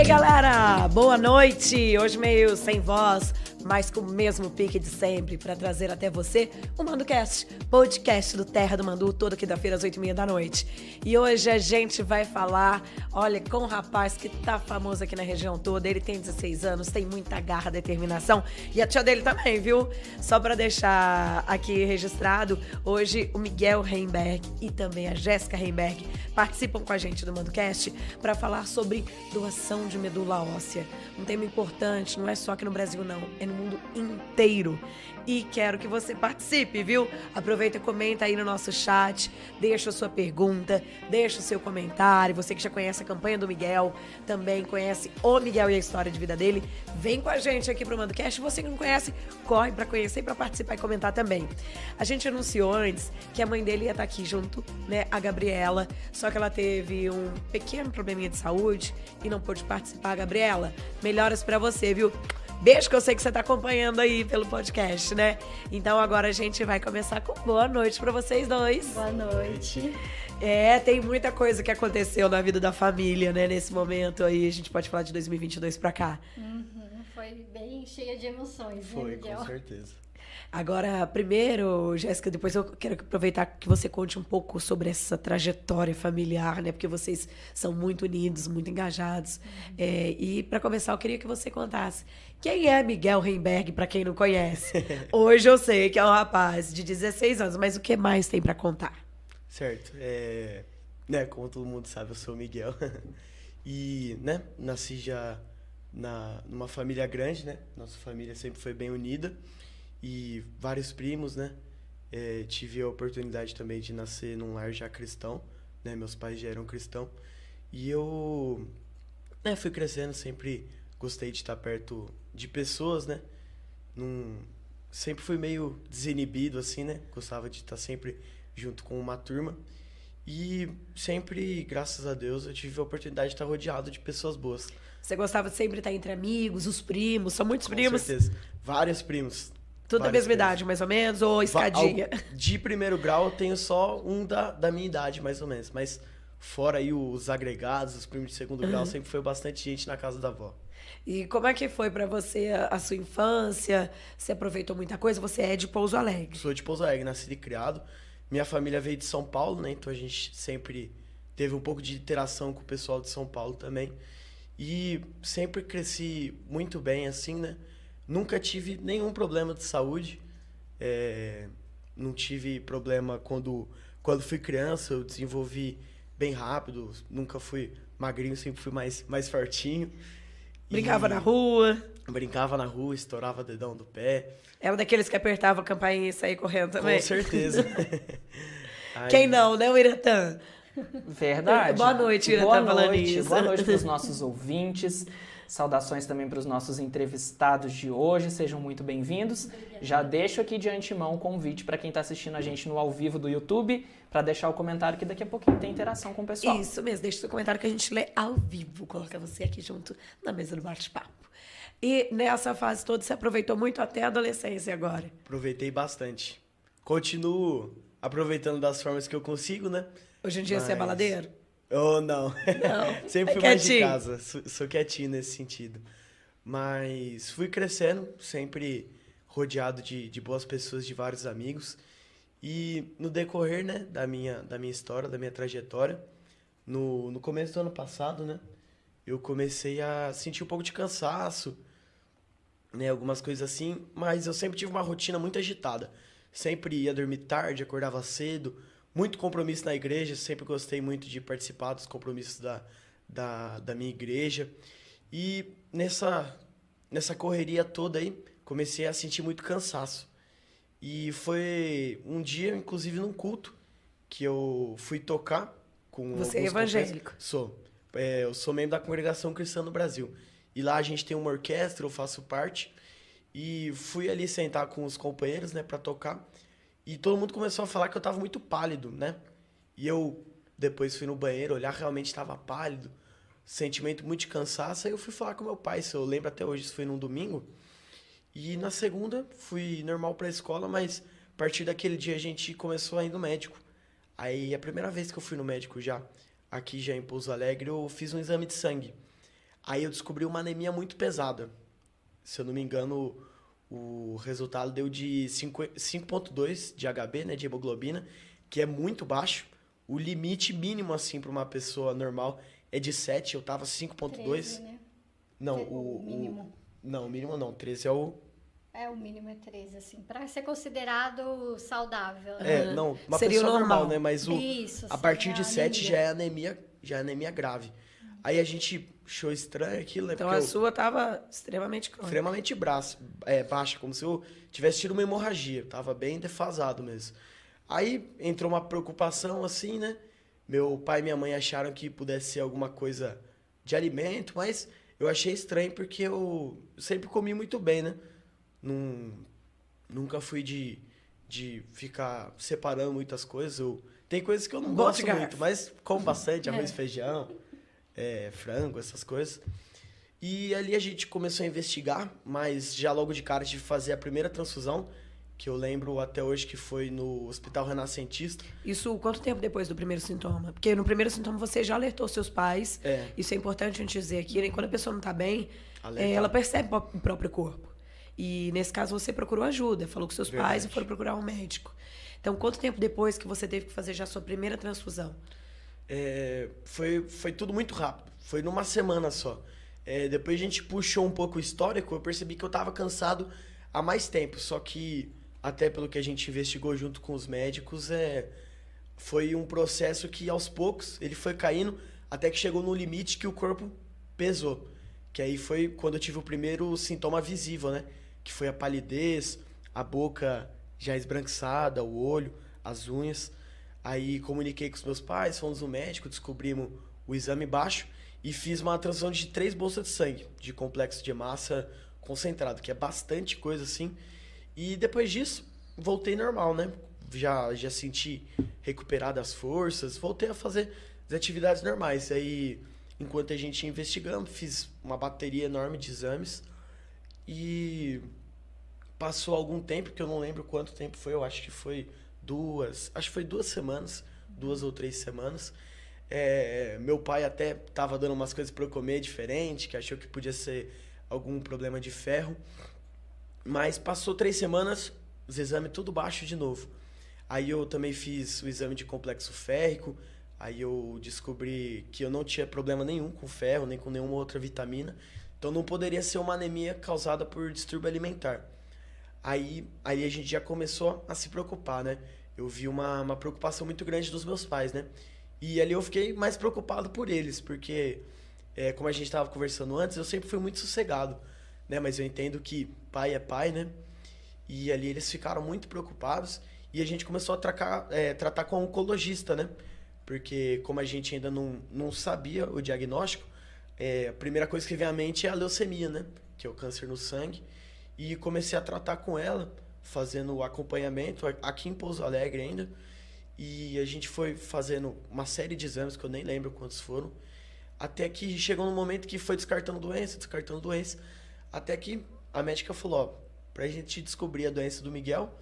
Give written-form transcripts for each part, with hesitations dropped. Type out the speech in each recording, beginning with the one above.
Galera, boa noite! Hoje meio sem voz, mas com o mesmo pique de sempre, para trazer até você o ManduCast, podcast do Terra do Mandu, toda quinta-feira às 8h30 da noite. E hoje a gente vai falar, olha, com um rapaz que tá famoso aqui na região toda, ele tem 16 anos, tem muita garra, determinação, e a tia dele também, viu? Só para deixar aqui registrado, hoje o Miguel Reimberg e também a Jéssica Reimberg participam com a gente do ManduCast para falar sobre doação de medula óssea. Um tema importante, não é só aqui no Brasil não, é no mundo inteiro. E quero que você participe, viu? Aproveita e comenta aí no nosso chat, deixa a sua pergunta, deixa o seu comentário. Você que já conhece a campanha do Miguel, também conhece o Miguel e a história de vida dele, vem com a gente aqui pro ManduCast. Você que não conhece, corre pra conhecer e pra participar e comentar também. A gente anunciou antes que a mãe dele ia estar aqui junto, né, a Gabriela, só que ela teve um pequeno probleminha de saúde e não pôde participar. Gabriela, melhoras pra você, viu? Beijo, que eu sei que você tá acompanhando aí pelo podcast, né? Então agora a gente vai começar com boa noite pra vocês dois. Boa noite. Tem muita coisa que aconteceu na vida da família, né? Nesse momento aí, a gente pode falar de 2022 pra cá. Foi bem cheia de emoções, Foi, né, Miguel? com certeza. Agora, primeiro, Jéssica, depois eu quero aproveitar que você conte um pouco sobre essa trajetória familiar, né? Porque vocês são muito unidos, muito engajados. E para começar, eu queria que você contasse quem é Miguel Reimberg, para quem não conhece. Hoje eu sei que é um rapaz de 16 anos, mas o que mais tem para contar? Certo. Né, como todo mundo sabe, eu sou o Miguel. E, né, nasci já numa família grande, né? Nossa família sempre foi bem unida. E vários primos, né? Tive a oportunidade também de nascer num lar já cristão, né? Meus pais já eram cristãos. E eu, né, fui crescendo, sempre gostei de estar perto de pessoas, né? Sempre fui meio desinibido, assim, né? Gostava de estar sempre junto com uma turma. E sempre, graças a Deus, eu tive a oportunidade de estar rodeado de pessoas boas. Você gostava de sempre estar entre amigos, os primos, são muitos primos? Com certeza. Vários primos. Tudo da mesma idade, mais ou menos, ou escadinha? De primeiro grau, eu tenho só um da minha idade, mais ou menos. Mas fora aí os agregados, os primos de segundo grau, sempre foi bastante gente na casa da avó. E como é que foi pra você a sua infância? Você aproveitou muita coisa? Você é de Pouso Alegre. Sou de Pouso Alegre, nascido e criado. Minha família veio de São Paulo, né? Então a gente sempre teve um pouco de interação com o pessoal de São Paulo também. E sempre cresci muito bem, assim, né? Nunca tive nenhum problema de saúde. Não tive problema quando fui criança, eu desenvolvi bem rápido. Nunca fui magrinho, sempre fui mais fortinho. Brincava na rua? Brincava na rua, estourava dedão do pé. Era daqueles que apertava a campainha e saía correndo também? Com certeza. Quem não, né, o Iratã? Verdade. Boa noite, Iratã, falando isso. Boa noite para os nossos ouvintes. Saudações também para os nossos entrevistados de hoje. Sejam muito bem-vindos. Já deixo aqui de antemão o convite para quem está assistindo a gente no ao vivo do YouTube, para deixar o comentário que daqui a pouquinho tem interação com o pessoal. Isso mesmo, deixa o seu comentário que a gente lê ao vivo. Coloca você aqui junto na mesa do bate-papo. E nessa fase toda você aproveitou muito até a adolescência agora? Aproveitei bastante. Continuo aproveitando das formas que eu consigo, né? Hoje em dia você é baladeiro? Oh, não. Sempre fui mais de casa. Sou quietinho nesse sentido. Mas fui crescendo, sempre rodeado de boas pessoas, de vários amigos. E no decorrer, né, da minha história, da minha trajetória, no começo do ano passado, né, eu comecei a sentir um pouco de cansaço, né, algumas coisas assim, mas eu sempre tive uma rotina muito agitada. Sempre ia dormir tarde, acordava cedo, muito compromisso na igreja, sempre gostei muito de participar dos compromissos da minha igreja. E nessa correria toda aí, comecei a sentir muito cansaço. E foi um dia, inclusive num culto, que eu fui tocar com Você é evangélico? Sou. Eu sou membro da Congregação Cristã no Brasil. E lá a gente tem uma orquestra, eu faço parte. E fui ali sentar com os companheiros, né, pra tocar. E todo mundo começou a falar que eu tava muito pálido, né? E eu depois fui no banheiro olhar, realmente estava pálido. Sentimento muito de cansaço. Aí eu fui falar com meu pai, se eu lembro até hoje, isso foi num domingo. E na segunda fui normal pra escola, mas a partir daquele dia a gente começou a ir no médico. Aí a primeira vez que eu fui no médico aqui já em Pouso Alegre, eu fiz um exame de sangue. Aí eu descobri uma anemia muito pesada. Se eu não me engano, o resultado deu de 5,2 de HB, né, de hemoglobina, que é muito baixo. O limite mínimo, assim, para uma pessoa normal é de 7, eu tava 5,2. Né? Não, o mínimo. Não, o mínimo não, 13 é o... O mínimo é 13, assim, para ser considerado saudável. Né? Não, uma seria pessoa normal, né, mas Isso, a partir de 7 já é anemia grave. Aí a gente achou estranho aquilo, né? Então porque a sua tava extremamente crônica. extremamente baixa, como se eu tivesse tido uma hemorragia. Tava bem defasado mesmo. Aí entrou uma preocupação assim, né? Meu pai e minha mãe acharam que pudesse ser alguma coisa de alimento, mas eu achei estranho porque eu sempre comi muito bem, né? Nunca fui de ficar separando muitas coisas. Tem coisas que eu não gosto muito, mas como bastante, arroz e feijão, frango, essas coisas. E ali a gente começou a investigar, mas já logo de cara tive que fazer a primeira transfusão, que eu lembro até hoje que foi no Hospital Renascentista. Isso quanto tempo depois do primeiro sintoma? Porque no primeiro sintoma você já alertou seus pais. Isso é importante a gente dizer aqui, né? Quando a pessoa não tá bem, ela percebe o próprio corpo. E nesse caso você procurou ajuda, falou com seus pais e foram procurar um médico. Então, quanto tempo depois que você teve que fazer já a sua primeira transfusão? Foi tudo muito rápido. Foi numa semana só. Depois a gente puxou um pouco o histórico, eu percebi que eu estava cansado há mais tempo. Só que, até pelo que a gente investigou junto com os médicos, foi um processo que aos poucos ele foi caindo até que chegou no limite que o corpo pesou. Que aí foi quando eu tive o primeiro sintoma visível, né? Que foi a palidez, a boca já esbranquiçada, o olho, as unhas. Aí comuniquei com os meus pais, fomos no médico, descobrimos o exame baixo e fiz uma transfusão de 3 bolsas de sangue, de complexo de massa concentrado, que é bastante coisa assim. E depois disso, voltei normal, né? Já senti recuperado as forças, voltei a fazer as atividades normais. Aí, enquanto a gente ia investigando, fiz uma bateria enorme de exames e passou algum tempo, que eu não lembro quanto tempo foi, eu acho que foi 2 semanas, 2 ou 3 semanas. Meu pai até estava dando umas coisas para eu comer diferente, que achou que podia ser algum problema de ferro. Mas passou 3 semanas, os exames tudo baixo de novo. Aí eu também fiz o exame de complexo férrico, aí eu descobri que eu não tinha problema nenhum com ferro, nem com nenhuma outra vitamina. Então não poderia ser uma anemia causada por distúrbio alimentar. Aí a gente já começou a se preocupar, né? Eu vi uma preocupação muito grande dos meus pais, né? E ali eu fiquei mais preocupado por eles, porque, como a gente estava conversando antes, eu sempre fui muito sossegado, né? Mas eu entendo que pai é pai, né? E ali eles ficaram muito preocupados e a gente começou a tratar com um oncologista, né? Porque como a gente ainda não sabia o diagnóstico, a primeira coisa que vem à mente é a leucemia, né? Que é o câncer no sangue. E comecei a tratar com ela, fazendo o acompanhamento aqui em Pouso Alegre ainda. E a gente foi fazendo uma série de exames, que eu nem lembro quantos foram, até que chegou no momento que foi descartando doença, até que a médica falou, ó, pra gente descobrir a doença do Miguel,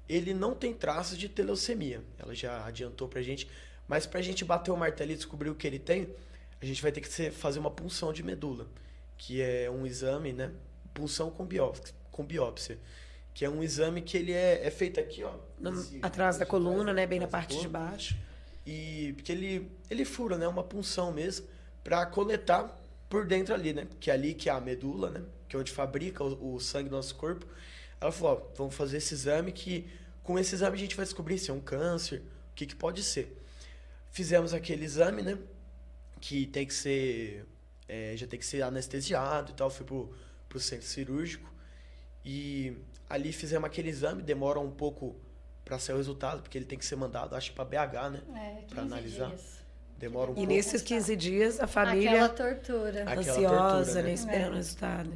ele não tem traços de ter leucemia. Ela já adiantou pra gente, mas pra gente bater o martelo e descobrir o que ele tem, a gente vai ter que fazer uma punção de medula, que é um exame, né? Punção com biópsia, que é um exame que ele é feito aqui, ó. Atrás da coluna, né? Bem na parte de baixo. E porque ele fura, né? Uma punção mesmo, para coletar por dentro ali, né? Que é ali que é a medula, né? Que é onde fabrica o sangue do nosso corpo. Ela falou, ó, vamos fazer esse exame que com esse exame a gente vai descobrir se é um câncer, o que pode ser. Fizemos aquele exame, né? Que tem que ser, já tem que ser anestesiado e tal. Fui pro centro cirúrgico e ali fizemos aquele exame, demora um pouco para sair o resultado, porque ele tem que ser mandado, acho, para BH, né? Para analisar. Dias. Demora um pouco. E nesses 15 dias a família Aquela tortura. ansiosa, né? né? Esperando o resultado.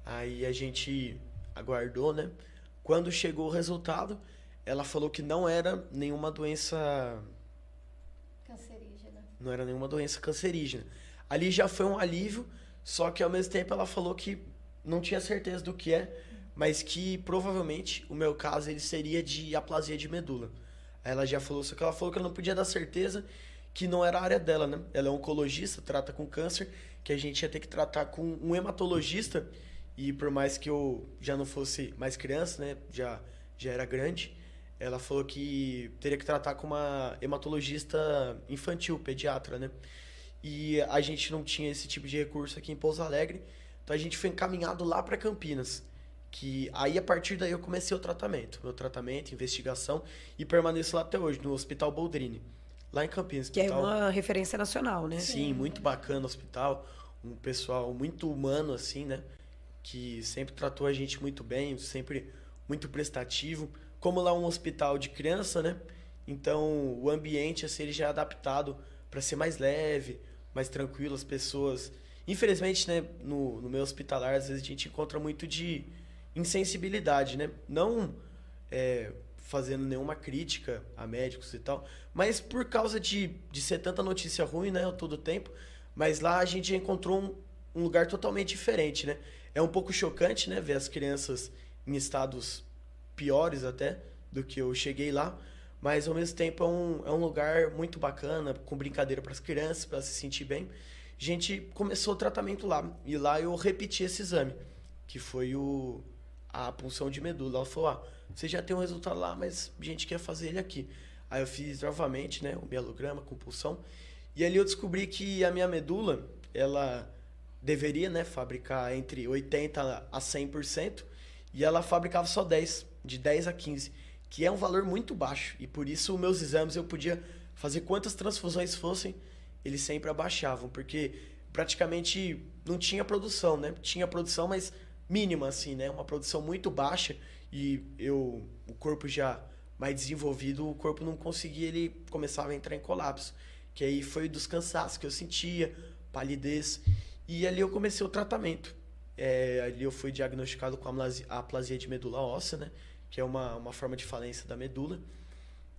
Aí a gente aguardou, né? Quando chegou o resultado, ela falou que não era nenhuma doença Cancerígena. Não era nenhuma doença cancerígena. Ali já foi um alívio, só que ao mesmo tempo ela falou que não tinha certeza do que mas que provavelmente o meu caso ele seria de aplasia de medula. Aí ela já falou, só que ela falou que ela não podia dar certeza, que não era a área dela, né? Ela é oncologista, trata com câncer, que a gente ia ter que tratar com um hematologista, e por mais que eu já não fosse mais criança, né, já era grande, ela falou que teria que tratar com uma hematologista infantil, pediatra, né? E a gente não tinha esse tipo de recurso aqui em Pouso Alegre, então a gente foi encaminhado lá para Campinas. Que aí, a partir daí, eu comecei o tratamento. Meu tratamento, investigação, e permaneço lá até hoje, no Hospital Boldrini, lá em Campinas. Que é uma referência nacional, né? Sim, muito bacana o hospital, um pessoal muito humano, assim, né? Que sempre tratou a gente muito bem, sempre muito prestativo. Como lá é um hospital de criança, né? Então, o ambiente, assim, ele já é adaptado para ser mais leve, mais tranquilo, as pessoas... Infelizmente, né, no meu hospitalar, às vezes a gente encontra muito de insensibilidade, né? Não fazendo nenhuma crítica a médicos e tal, mas por causa de ser tanta notícia ruim, né, todo tempo, mas lá a gente já encontrou um lugar totalmente diferente, né? É um pouco chocante, né, ver as crianças em estados piores até do que eu cheguei lá, mas ao mesmo tempo é um lugar muito bacana, com brincadeira para as crianças, para se sentir bem. A gente começou o tratamento lá, e lá eu repeti esse exame, que foi a punção de medula. Ela falou, você já tem um resultado lá, mas a gente quer fazer ele aqui. Aí eu fiz novamente, né, o mielograma com punção, e ali eu descobri que a minha medula, ela deveria, né, fabricar entre 80% a 100%, e ela fabricava só 10%, de 10% a 15%, que é um valor muito baixo, e por isso os meus exames eu podia fazer quantas transfusões fossem, eles sempre abaixavam, porque praticamente não tinha produção, né? Tinha produção, mas mínima, assim, né? Uma produção muito baixa, e o corpo já mais desenvolvido, o corpo não conseguia, ele começava a entrar em colapso, que aí foi dos cansaços que eu sentia, palidez, e ali eu comecei o tratamento. Ali eu fui diagnosticado com a aplasia de medula óssea, né? Que é uma forma de falência da medula.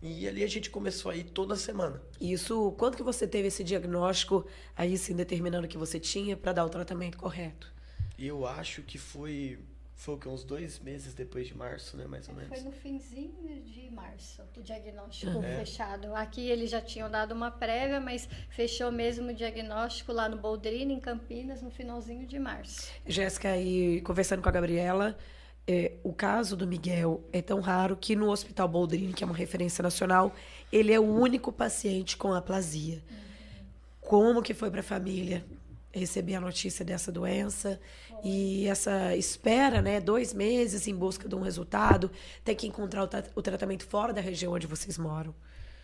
E ali a gente começou a ir toda semana. Isso, quando que você teve esse diagnóstico, aí sim determinando o que você tinha para dar o tratamento correto? Eu acho que foi o que, uns 2 meses depois de março, né, mais ou menos. Foi no finzinho de março, o diagnóstico fechado. Aqui eles já tinham dado uma prévia, mas fechou mesmo o diagnóstico lá no Boldrini, em Campinas, no finalzinho de março. Jéssica, aí conversando com a Gabriela, o caso do Miguel é tão raro que no Hospital Boldrini, que é uma referência nacional, ele é o único paciente com aplasia. Como que foi para a família receber a notícia dessa doença? E essa espera, né, 2 meses em busca de um resultado, ter que encontrar o tratamento fora da região onde vocês moram.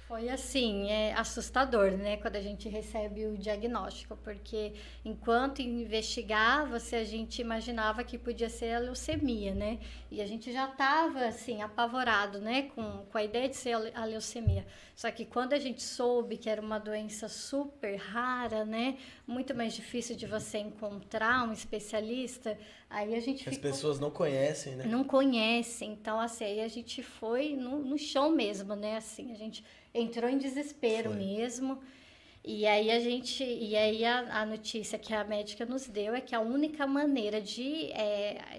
Foi assim, assustador, né, quando a gente recebe o diagnóstico, porque enquanto investigava, a gente imaginava que podia ser a leucemia, né, e a gente já estava, assim, apavorado, né, com a ideia de ser a leucemia. Só que quando a gente soube que era uma doença super rara, né, muito mais difícil de você encontrar um especialista, aí a gente As pessoas não conhecem, né? Não conhecem, então, assim, aí a gente foi no chão mesmo, né, assim, a gente entrou em desespero mesmo. E aí a notícia que a médica nos deu é que a única maneira de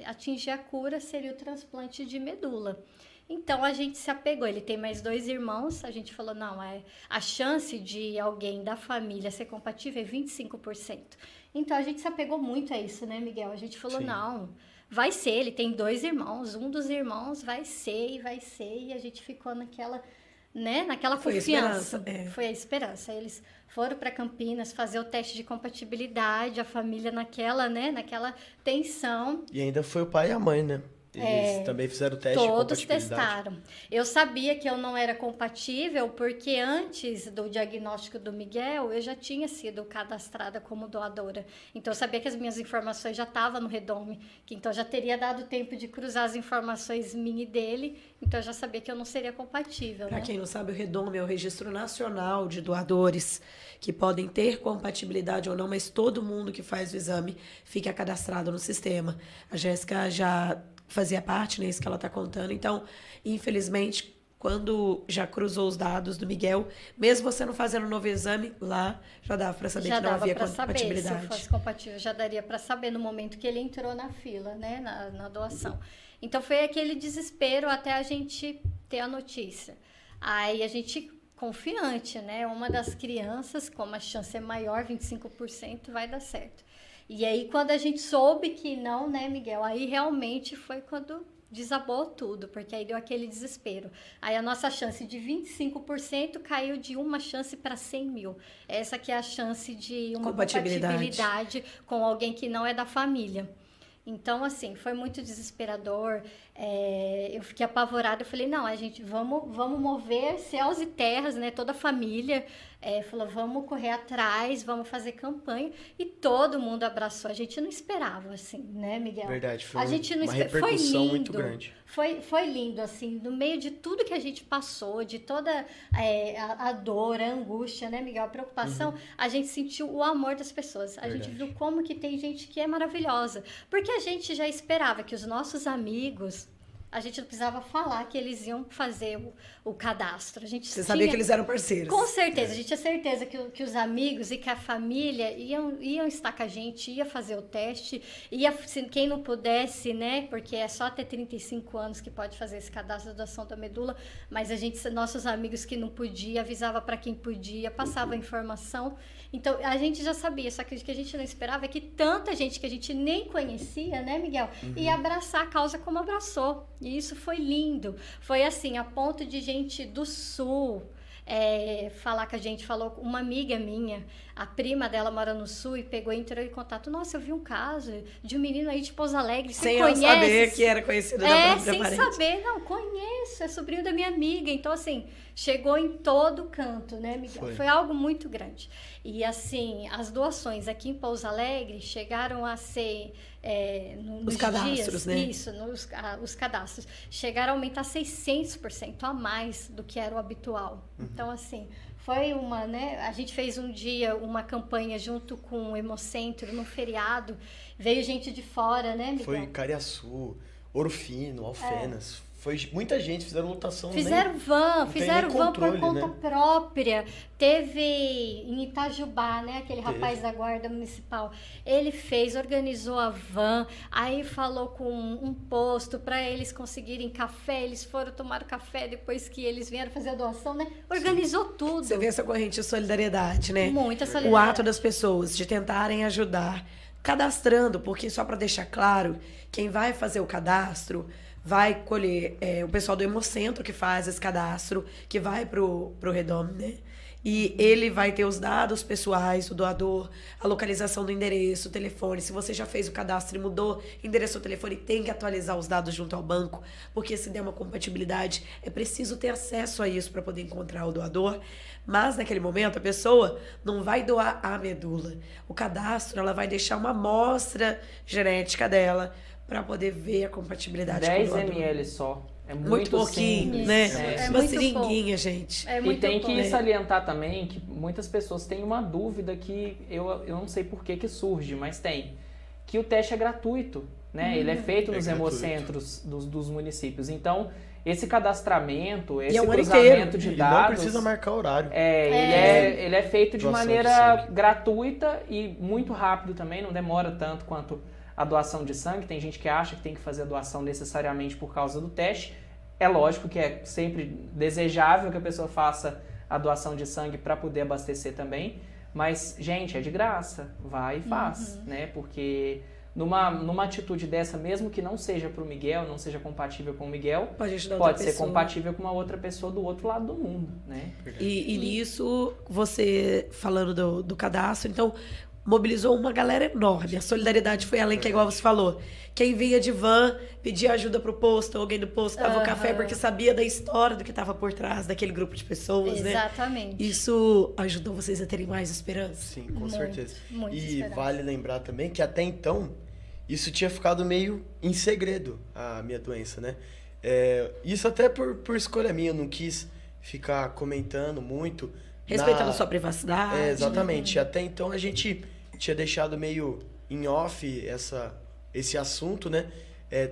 atingir a cura seria o transplante de medula. Então a gente se apegou. Ele tem mais 2 irmãos. A gente falou, não, a chance de alguém da família ser compatível é 25%. Então a gente se apegou muito a isso, né, Miguel? A gente falou, não, vai ser. Ele tem 2 irmãos. Um dos irmãos vai ser. E a gente ficou naquela confiança. Foi a esperança. Eles foram para Campinas fazer o teste de compatibilidade, a família naquela tensão. E ainda foi o pai e a mãe, né? Eles também fizeram o teste de compatibilidade. Todos testaram. Eu sabia que eu não era compatível porque antes do diagnóstico do Miguel, eu já tinha sido cadastrada como doadora. Então, eu sabia que as minhas informações já estavam no Redome, que então já teria dado tempo de cruzar as informações minha e dele, então eu já sabia que eu não seria compatível. Para quem não sabe, o Redome é o Registro Nacional de Doadores, que podem ter compatibilidade ou não, mas todo mundo que faz o exame fica cadastrado no sistema. A Jéssica já fazia parte, né, isso que ela está contando. Então, infelizmente, quando já cruzou os dados do Miguel, mesmo você não fazendo um novo exame, lá já dava para saber que não havia compatibilidade. Se eu fosse compatível, já daria para saber no momento que ele entrou na fila, né, na doação. Então, foi aquele desespero até a gente ter a notícia. Aí a gente confiante, né? Uma das crianças, como a chance é maior, 25%, vai dar certo. E aí, quando a gente soube que não, né, Miguel? Aí realmente foi quando desabou tudo, porque aí deu aquele desespero. Aí a nossa chance de 25% caiu de uma chance para 100 mil. Essa que é a chance de uma compatibilidade com alguém que não é da família. Então, assim, foi muito desesperador. Eu fiquei apavorada. Eu falei, não, a gente, vamos mover céus e terras, né? Toda a família falou, vamos correr atrás, vamos fazer campanha. E todo mundo abraçou. A gente não esperava, assim, né, Miguel? Verdade, foi a gente não uma repercussão foi lindo, muito grande. Foi lindo, assim, no meio de tudo que a gente passou, de toda a dor, a angústia, né, Miguel? A preocupação, a gente sentiu o amor das pessoas. A gente viu como que tem gente que é maravilhosa. Porque a gente já esperava que os nossos amigos, a gente não precisava falar que eles iam fazer o cadastro. Você sabia que eles eram parceiros. Com certeza. A gente tinha certeza que os amigos e que a família iam estar com a gente, ia fazer o teste, quem não pudesse, né? Porque é só até 35 anos que pode fazer esse cadastro de doação da medula, mas nossos amigos que não podiam, avisava para quem podia, passava a informação. Então, a gente já sabia, só que o que a gente não esperava é que tanta gente que a gente nem conhecia, né, Miguel, ia abraçar a causa como abraçou. E isso foi lindo. Foi assim, a ponto de gente do Sul falar com a gente. Falou uma amiga minha, a prima dela mora no Sul, e entrou em contato. Nossa, eu vi um caso de um menino aí de Pouso Alegre. Você conhece? Sem saber que era conhecido da própria sem parente. saber. Não, conheço, é sobrinho da minha amiga. Então, assim, chegou em todo canto, né, Miguel? Foi algo muito grande. E, assim, as doações aqui em Pouso Alegre chegaram a ser... os cadastros, dias, né? Isso, os cadastros. Chegaram a aumentar 600% a mais do que era o habitual. Então, assim, foi uma, né? A gente fez um dia uma campanha junto com o Hemocentro no feriado. Veio gente de fora, né, Miguel? Foi Cariaçu, Ouro Fino, Alfenas. Foi muita gente, fizeram lotação. Fizeram van por conta própria. Teve em Itajubá, né? Aquele rapaz da Guarda Municipal. Ele organizou a van, aí falou com um posto para eles conseguirem café. Eles foram tomar café depois que eles vieram fazer a doação, né? Organizou tudo. Você vê essa corrente de solidariedade, né? Muita solidariedade. O ato das pessoas de tentarem ajudar, cadastrando, porque só para deixar claro, quem vai fazer o cadastro vai colher o pessoal do Hemocentro que faz esse cadastro, que vai pro Redome, né? E ele vai ter os dados pessoais do doador, a localização do endereço, o telefone. Se você já fez o cadastro e mudou endereço ou telefone, tem que atualizar os dados junto ao banco, porque se der uma compatibilidade, é preciso ter acesso a isso para poder encontrar o doador. Mas, naquele momento, a pessoa não vai doar a medula. O cadastro, ela vai deixar uma amostra genética dela para poder ver a compatibilidade 10 com o doador. ml só. É muito pouquinho, simples, né? Uma seringuinha, gente. E tem que salientar também que muitas pessoas têm uma dúvida que eu não sei por que surge, mas tem. Que o teste é gratuito, né? Ele é feito nos hemocentros dos municípios. Então, esse cadastramento, esse cruzamento de dados... não precisa marcar horário. Ele é feito de maneira gratuita e muito rápido também, não demora tanto quanto a doação de sangue. Tem gente que acha que tem que fazer a doação necessariamente por causa do teste. É lógico que é sempre desejável que a pessoa faça a doação de sangue para poder abastecer também. Mas, gente, é de graça. Vai e faz, né? Porque numa atitude dessa, mesmo que não seja para o Miguel, não seja compatível com o Miguel, pode ser compatível com uma outra pessoa do outro lado do mundo, né? E nisso, você falando do cadastro, então... mobilizou uma galera enorme. A solidariedade foi além, que é igual você falou. Quem vinha de van, pedia ajuda pro posto, alguém do posto dava o café porque sabia da história do que estava por trás daquele grupo de pessoas, né? Exatamente. Isso ajudou vocês a terem mais esperança? Sim, com certeza. Muito e esperança. vale lembrar também que até então, isso tinha ficado meio em segredo, a minha doença, né? Isso até por escolha minha, eu não quis ficar comentando muito. Respeitando sua privacidade. Exatamente. Até então a gente tinha deixado meio em off esse assunto, né?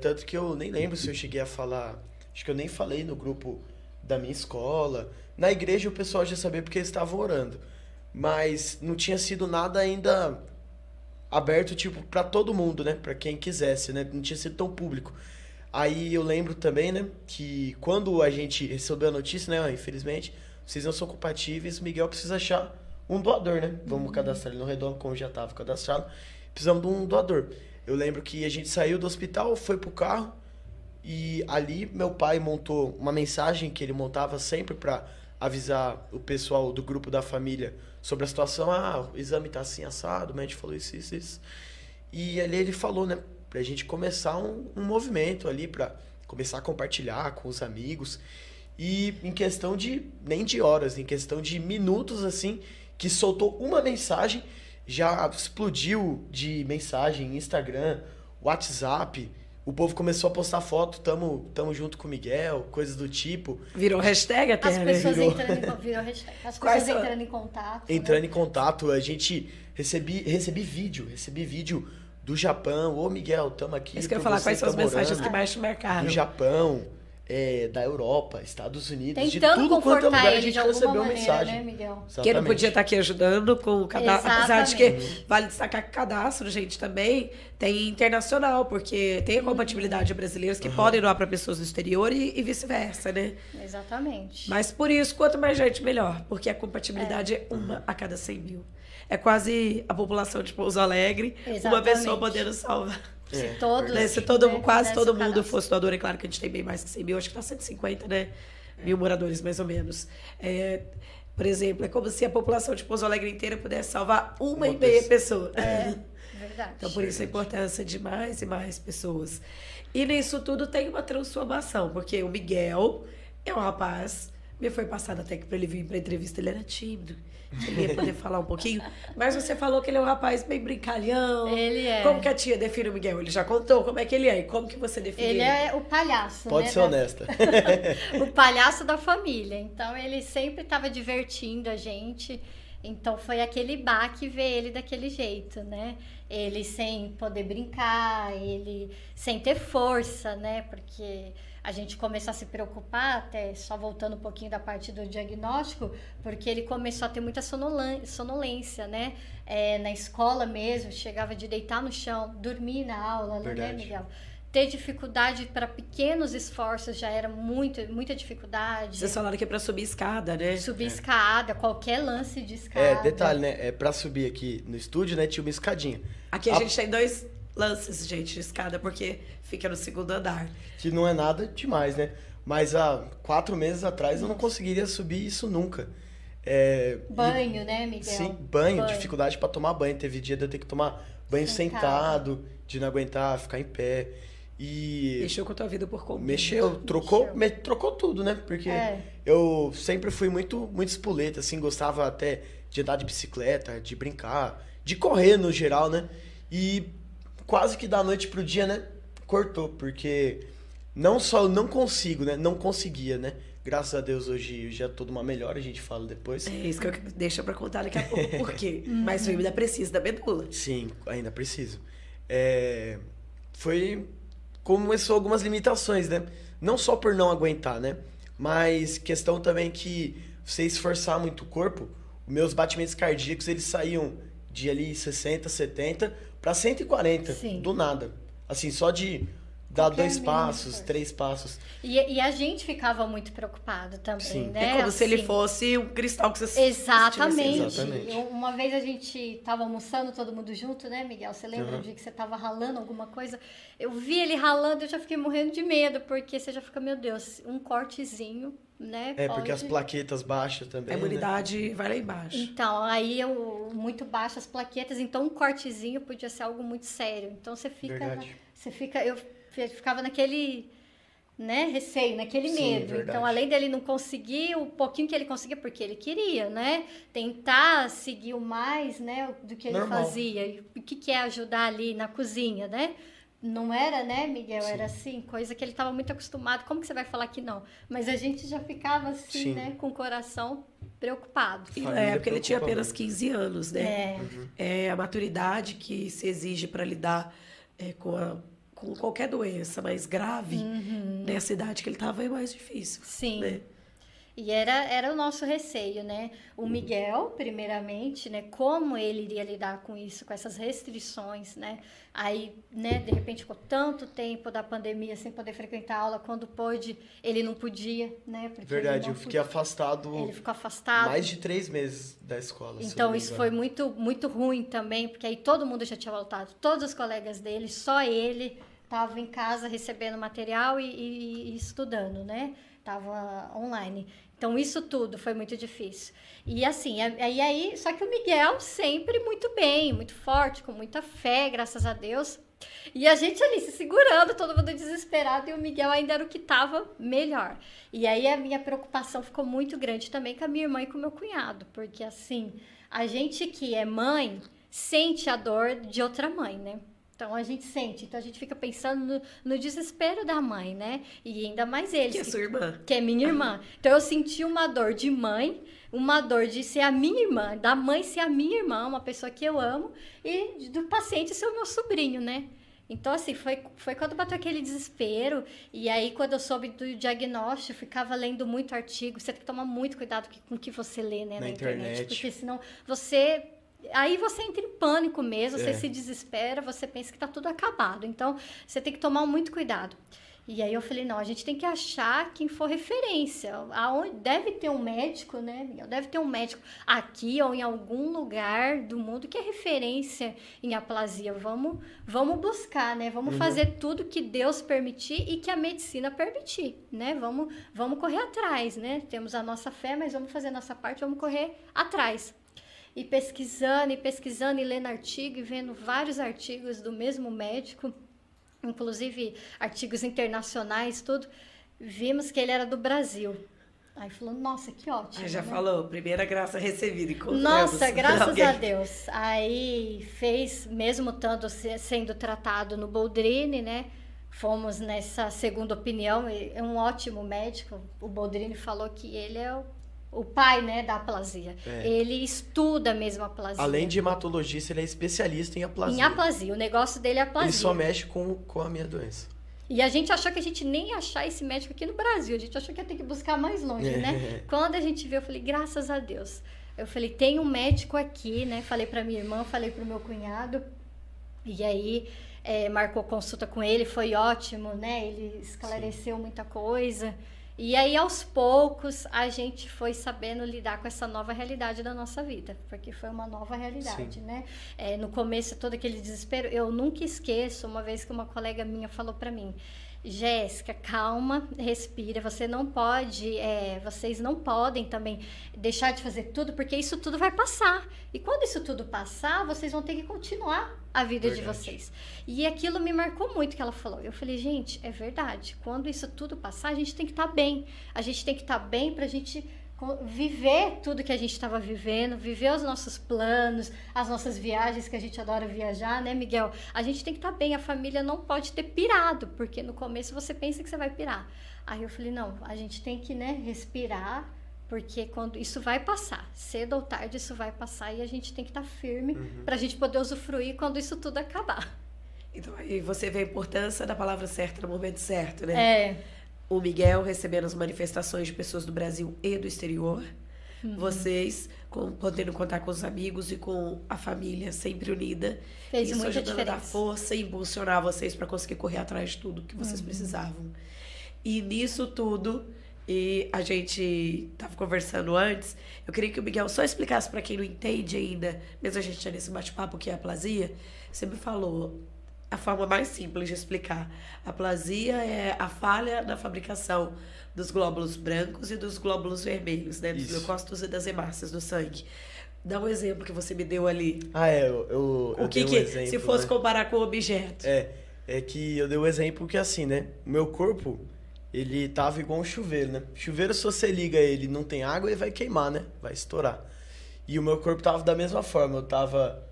Tanto que eu nem lembro se eu cheguei a falar... Acho que eu nem falei no grupo da minha escola. Na igreja o pessoal já sabia porque eles estavam orando. Mas não tinha sido nada ainda aberto, tipo, para todo mundo, né? Para quem quisesse, né? Não tinha sido tão público. Aí eu lembro também, né? Que quando a gente recebeu a notícia, né? Infelizmente, vocês não são compatíveis, o Miguel precisa achar um doador, né? Vamos cadastrar ele no Redondo, como já estava cadastrado. Precisamos de um doador. Eu lembro que a gente saiu do hospital, foi pro carro, e ali meu pai montou uma mensagem que ele montava sempre para avisar o pessoal do grupo da família sobre a situação. O exame tá assim, assado, o médico falou isso. E ali ele falou, né? Pra gente começar um movimento ali, pra começar a compartilhar com os amigos. E em questão nem de horas, em questão de minutos, assim, que soltou uma mensagem, já explodiu de mensagem, Instagram, WhatsApp. O povo começou a postar foto, tamo junto com o Miguel, coisas do tipo. Virou hashtag até, As pessoas né? virou hashtag. As pessoas entrando em contato. Entrando em contato, a gente recebi vídeo do Japão. Ô, Miguel, tamo aqui. Isso que eu ia falar, quais são as mensagens que mais te marcaram? Do Japão, da Europa, Estados Unidos, tentando de tudo quanto é lugar a ele gente de alguma recebeu maneira, mensagem. né, Miguel? Quem não podia estar aqui ajudando com o cadastro. Apesar de que Exatamente. vale destacar que cadastro, gente, também tem internacional, porque tem a compatibilidade de brasileiros que podem doar para pessoas do exterior e vice-versa, né? Exatamente. Mas por isso, quanto mais gente, melhor. Porque a compatibilidade é uma a cada 100 mil. É quase a população de Pouso Alegre, uma Exatamente. pessoa podendo salvar. Se todos, Né? Se quase todo mundo fosse doador, é claro que a gente tem bem mais que 100 mil, acho que tá 150, né? Mil moradores, mais ou menos. Por exemplo, é como se a população de Pouso Alegre inteira pudesse salvar uma e meia pessoa. Verdade. Então, por isso a importância de mais e mais pessoas. E nisso tudo tem uma transformação, porque o Miguel é um rapaz, me foi passado até que para ele vir para entrevista, ele era tímido. Ele ia poder falar um pouquinho. Mas você falou que ele é um rapaz bem brincalhão. Ele é. Como que a tia define o Miguel? Ele já contou como é que ele é. E como que você define ele? Ele é o palhaço, Pode né? ser honesta. O palhaço da família. Então, ele sempre estava divertindo a gente. Então, foi aquele baque ver ele daquele jeito, né? Ele sem poder brincar, ele sem ter força, né? Porque a gente começou a se preocupar, até só voltando um pouquinho da parte do diagnóstico, porque ele começou a ter muita sonolência, né? Na escola mesmo, chegava de deitar no chão, dormir na aula, né, Miguel? Ter dificuldade para pequenos esforços já era muita dificuldade. Vocês falaram que é para subir escada, né? Subir escada, qualquer lance de escada. Detalhe, né? Pra subir aqui no estúdio, né? Tinha uma escadinha. Aqui a gente tem 2 lances, gente, de escada, porque fica no 2º andar. Que não é nada demais, né? Mas há 4 meses atrás eu não conseguiria subir isso nunca. Banho, né, Miguel? Sim, banho, dificuldade para tomar banho. Teve dia de eu ter que tomar banho sentado, de não aguentar, ficar em pé. E mexeu com a tua vida por conta. Trocou tudo, né? Porque eu sempre fui muito espoleta, assim, gostava até de andar de bicicleta, de brincar, de correr no geral, né? E quase que da noite pro dia, né? Cortou, porque não só eu não consigo, né? Não conseguia, né? Graças a Deus hoje eu já tô numa melhora, a gente fala depois. É isso que eu deixo pra contar daqui a pouco. Por quê? Mas eu ainda preciso da medula. Sim, ainda preciso. Começou algumas limitações, né? Não só por não aguentar, né? Mas questão também que você esforçar muito o corpo, meus batimentos cardíacos, eles saíam de ali 60, 70 para 140, Sim. do nada. Assim, só de dar 2 passos, 3 passos. E a gente ficava muito preocupado também, Sim. né? É como se ele fosse um cristal que você Exatamente. Exatamente. Uma vez a gente tava almoçando todo mundo junto, né, Miguel? Você lembra do dia que você tava ralando alguma coisa? Eu vi ele ralando, eu já fiquei morrendo de medo, porque você já fica, meu Deus, um cortezinho, né? Porque as plaquetas baixam também. A imunidade vai lá embaixo. Então, aí muito baixas as plaquetas, então um cortezinho podia ser algo muito sério. Então você fica. Verdade. Eu ficava naquele, né, receio, naquele medo. Verdade. Então, além dele não conseguir, o pouquinho que ele conseguia, porque ele queria, né? Tentar seguir o mais, né, do que ele fazia. E o que é ajudar ali na cozinha, né? Não era, né, Miguel? Sim. Era assim, coisa que ele estava muito acostumado. Como que você vai falar que não? Mas a gente já ficava assim, Sim. né, com o coração preocupado. E na época ele tinha apenas 15 anos, né? A maturidade que se exige para lidar com qualquer doença mais grave, nessa idade que ele estava, é mais difícil. Sim. Né? E era o nosso receio, né? O Miguel, primeiramente, né? Como ele iria lidar com isso, com essas restrições, né? Aí, né? De repente ficou tanto tempo da pandemia sem poder frequentar a aula. Quando pôde, ele não podia, né? Porque verdade, eu fiquei afastado. Ele ficou afastado. Mais de 3 meses da escola. Então, isso foi muito, muito ruim também, porque aí todo mundo já tinha voltado. Todos os colegas dele, só ele estava em casa recebendo material e estudando, né? Estava online. Então, isso tudo foi muito difícil. E assim, aí, só que o Miguel sempre muito bem, muito forte, com muita fé, graças a Deus. E a gente ali se segurando, todo mundo desesperado, e o Miguel ainda era o que estava melhor. E aí a minha preocupação ficou muito grande também com a minha irmã e com o meu cunhado, porque assim, a gente que é mãe sente a dor de outra mãe, né? Então a gente sente, então a gente fica pensando no desespero da mãe, né? E ainda mais eles. Que é sua irmã. Que é minha irmã. Então eu senti uma dor de mãe, uma dor de ser a minha irmã, da mãe ser a minha irmã, uma pessoa que eu amo, e do paciente ser o meu sobrinho, né? Então, assim, foi quando bateu aquele desespero. E aí, quando eu soube do diagnóstico, eu ficava lendo muito artigo. Você tem que tomar muito cuidado com o que você lê, né, na internet. Porque senão você... Aí você entra em pânico mesmo, você se desespera, você pensa que tá tudo acabado. Então, você tem que tomar muito cuidado. E aí eu falei, não, a gente tem que achar quem for referência. Deve ter um médico, né, Miguel? Deve ter um médico aqui ou em algum lugar do mundo que é referência em aplasia. Vamos buscar, né? Vamos fazer tudo que Deus permitir e que a medicina permitir, né? Vamos correr atrás, né? Temos a nossa fé, mas vamos fazer a nossa parte, vamos correr atrás. E pesquisando e lendo artigo e vendo vários artigos do mesmo médico, inclusive artigos internacionais, tudo, vimos que ele era do Brasil. Aí falou, nossa, que ótimo. Já né? falou, primeira graça recebida. Nossa, graças a Deus. Aí fez, mesmo tanto sendo tratado no Boldrini, né? Fomos nessa segunda opinião, é um ótimo médico. O Boldrini falou que ele é o pai, né, da aplasia. Ele estuda mesmo a aplasia. Além de hematologista, ele é especialista em aplasia. Em aplasia. O negócio dele é aplasia. Ele só mexe com a minha doença. E a gente achou que a gente nem ia achar esse médico aqui no Brasil. A gente achou que ia ter que buscar mais longe, né? Quando a gente viu, eu falei, graças a Deus. Eu falei, tem um médico aqui, né? Falei pra minha irmã, falei pro meu cunhado. E aí, marcou consulta com ele, foi ótimo, né? Ele esclareceu muita coisa. E aí, aos poucos, a gente foi sabendo lidar com essa nova realidade da nossa vida, porque foi uma nova realidade, né? No começo, todo aquele desespero, eu nunca esqueço, uma vez que uma colega minha falou para mim, Jéssica, calma, respira, vocês não podem também deixar de fazer tudo, porque isso tudo vai passar. E quando isso tudo passar, vocês vão ter que continuar a vida de vocês. E aquilo me marcou muito que ela falou. Eu falei, gente, é verdade. Quando isso tudo passar, a gente tem que estar bem. A gente tem que estar bem pra gente viver tudo que a gente estava vivendo, viver os nossos planos, as nossas viagens, que a gente adora viajar, né, Miguel? A gente tem que estar bem, a família não pode ter pirado, porque no começo você pensa que você vai pirar. Aí eu falei, não, a gente tem que, né, respirar, porque quando isso vai passar, cedo ou tarde isso vai passar e a gente tem que estar firme pra gente poder usufruir quando isso tudo acabar. Então aí você vê a importância da palavra certa no momento certo, né? O Miguel recebendo as manifestações de pessoas do Brasil e do exterior. Vocês podendo contar com os amigos e com a família sempre unida. Fez isso muita ajudando diferença. a dar força e impulsionar vocês para conseguir correr atrás de tudo que vocês precisavam. E nisso tudo, e a gente estava conversando antes, eu queria que o Miguel só explicasse para quem não entende ainda, mesmo a gente já nesse bate-papo, o que é aplasia. Você me falou a forma mais simples de explicar. A aplasia é a falha na fabricação dos glóbulos brancos e dos glóbulos vermelhos, né? Dos leucócitos e das hemácias do sangue. Dá um exemplo que você me deu ali. Eu dei um exemplo, se fosse comparar com o objeto? É que eu dei um exemplo que assim, né? O meu corpo, ele tava igual um chuveiro, né? Chuveiro, se você liga ele não tem água, ele vai queimar, né? Vai estourar. E o meu corpo tava da mesma forma. Eu tava,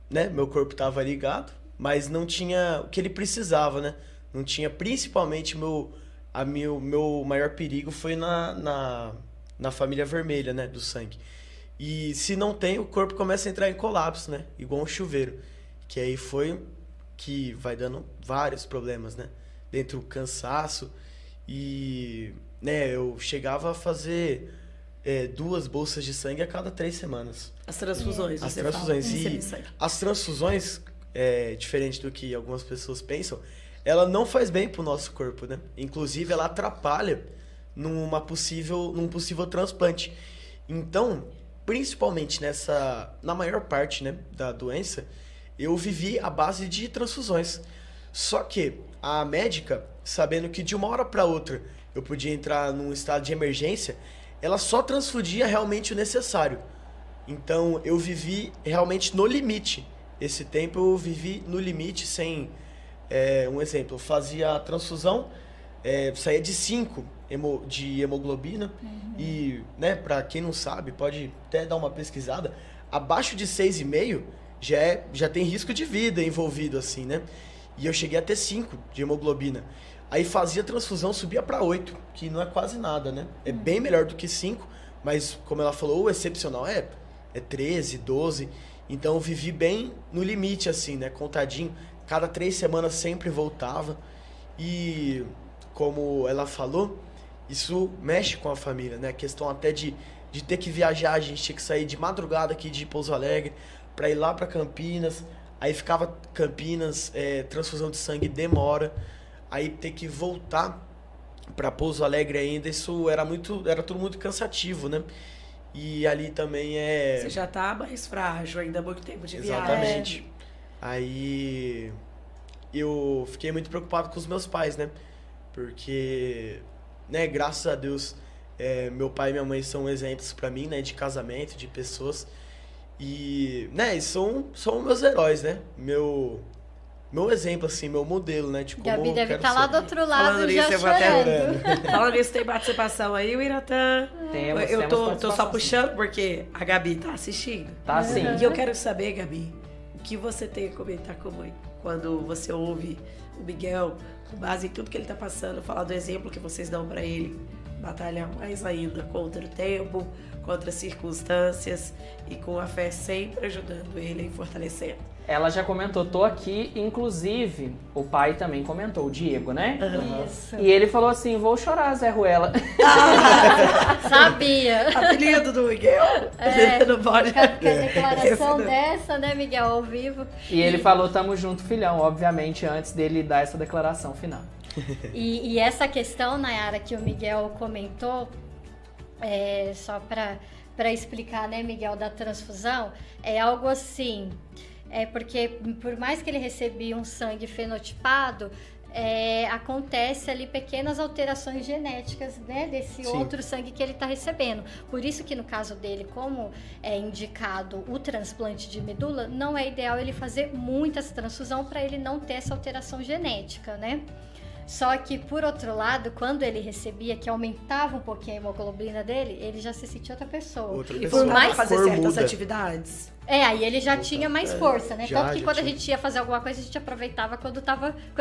né? Meu corpo tava ligado, mas não tinha o que ele precisava, né? Não tinha, principalmente, meu maior perigo foi na família vermelha, né? Do sangue. E se não tem, o corpo começa a entrar em colapso, né? Igual um chuveiro. Que aí foi que vai dando vários problemas, né? Dentro do cansaço. E né, eu chegava a fazer 2 bolsas de sangue a cada 3 semanas. As transfusões, As você transfusões. fala. E as transfusões, diferente do que algumas pessoas pensam, ela não faz bem pro nosso corpo, né? Inclusive, ela atrapalha num possível transplante. Então, principalmente na maior parte, né, da doença, eu vivi à base de transfusões. Só que a médica, sabendo que de uma hora para outra eu podia entrar num estado de emergência, ela só transfundia realmente o necessário. Então, eu vivi realmente no limite. Esse tempo eu vivi no limite sem... um exemplo, eu fazia a transfusão, saía de 5 de hemoglobina. E, né, pra quem não sabe, pode até dar uma pesquisada, abaixo de 6,5 já tem risco de vida envolvido, assim, né? E eu cheguei a ter 5 de hemoglobina. Aí fazia transfusão, subia para 8, que não é quase nada, né? É bem melhor do que 5, mas como ela falou, o excepcional é 13, 12. Então eu vivi bem no limite, assim, né? Contadinho. Cada 3 semanas sempre voltava. E como ela falou, isso mexe com a família, né? A questão até de ter que viajar, a gente tinha que sair de madrugada aqui de Pouso Alegre para ir lá para Campinas. Aí ficava Campinas, transfusão de sangue demora. Aí ter que voltar para Pouso Alegre ainda, isso era tudo muito cansativo, né? E ali também Você já tá mais frágil, ainda há muito tempo de viagem. Exatamente. Aí eu fiquei muito preocupado com os meus pais, né? Porque, né, graças a Deus, meu pai e minha mãe são exemplos para mim, né? De casamento, de pessoas. E, né, eles são meus heróis, né? Meu exemplo, assim, meu modelo, né? De como Gabi deve estar lá do outro lado Falando já nisso, eu vou até chorando. Falando nisso, tem participação aí, o Iratã. Eu tô só puxando porque a Gabi tá assistindo. Tá sim. E eu quero saber, Gabi, o que você tem a comentar com a mãe quando você ouve o Miguel, com base em tudo que ele tá passando, falar do exemplo que vocês dão pra ele, batalhar mais ainda contra o tempo, contra as circunstâncias e com a fé sempre ajudando ele e fortalecendo. Ela já comentou, tô aqui, inclusive o pai também comentou, o Diego, né? Isso. E ele falou assim, vou chorar, Zé Ruela. Sabia. Apelido do Miguel? Não pode. Com a declaração dessa, né, Miguel, ao vivo. E ele falou, tamo junto, filhão, obviamente, antes dele dar essa declaração final. E essa questão, Nayara, que o Miguel comentou, só para explicar, né, Miguel, da transfusão, é algo assim... porque por mais que ele recebia um sangue fenotipado, acontece ali pequenas alterações genéticas, né, desse Sim. outro sangue que ele está recebendo. Por isso que no caso dele, como é indicado o transplante de medula, não é ideal ele fazer muitas transfusões para ele não ter essa alteração genética, né? Só que, por outro lado, quando ele recebia, que aumentava um pouquinho a hemoglobina dele, ele já se sentia outra pessoa. E por mais fazer Cor certas muda. atividades. Aí ele já tinha mais força, né? Já, Tanto que já quando a tinha. gente ia fazer alguma coisa, a gente aproveitava quando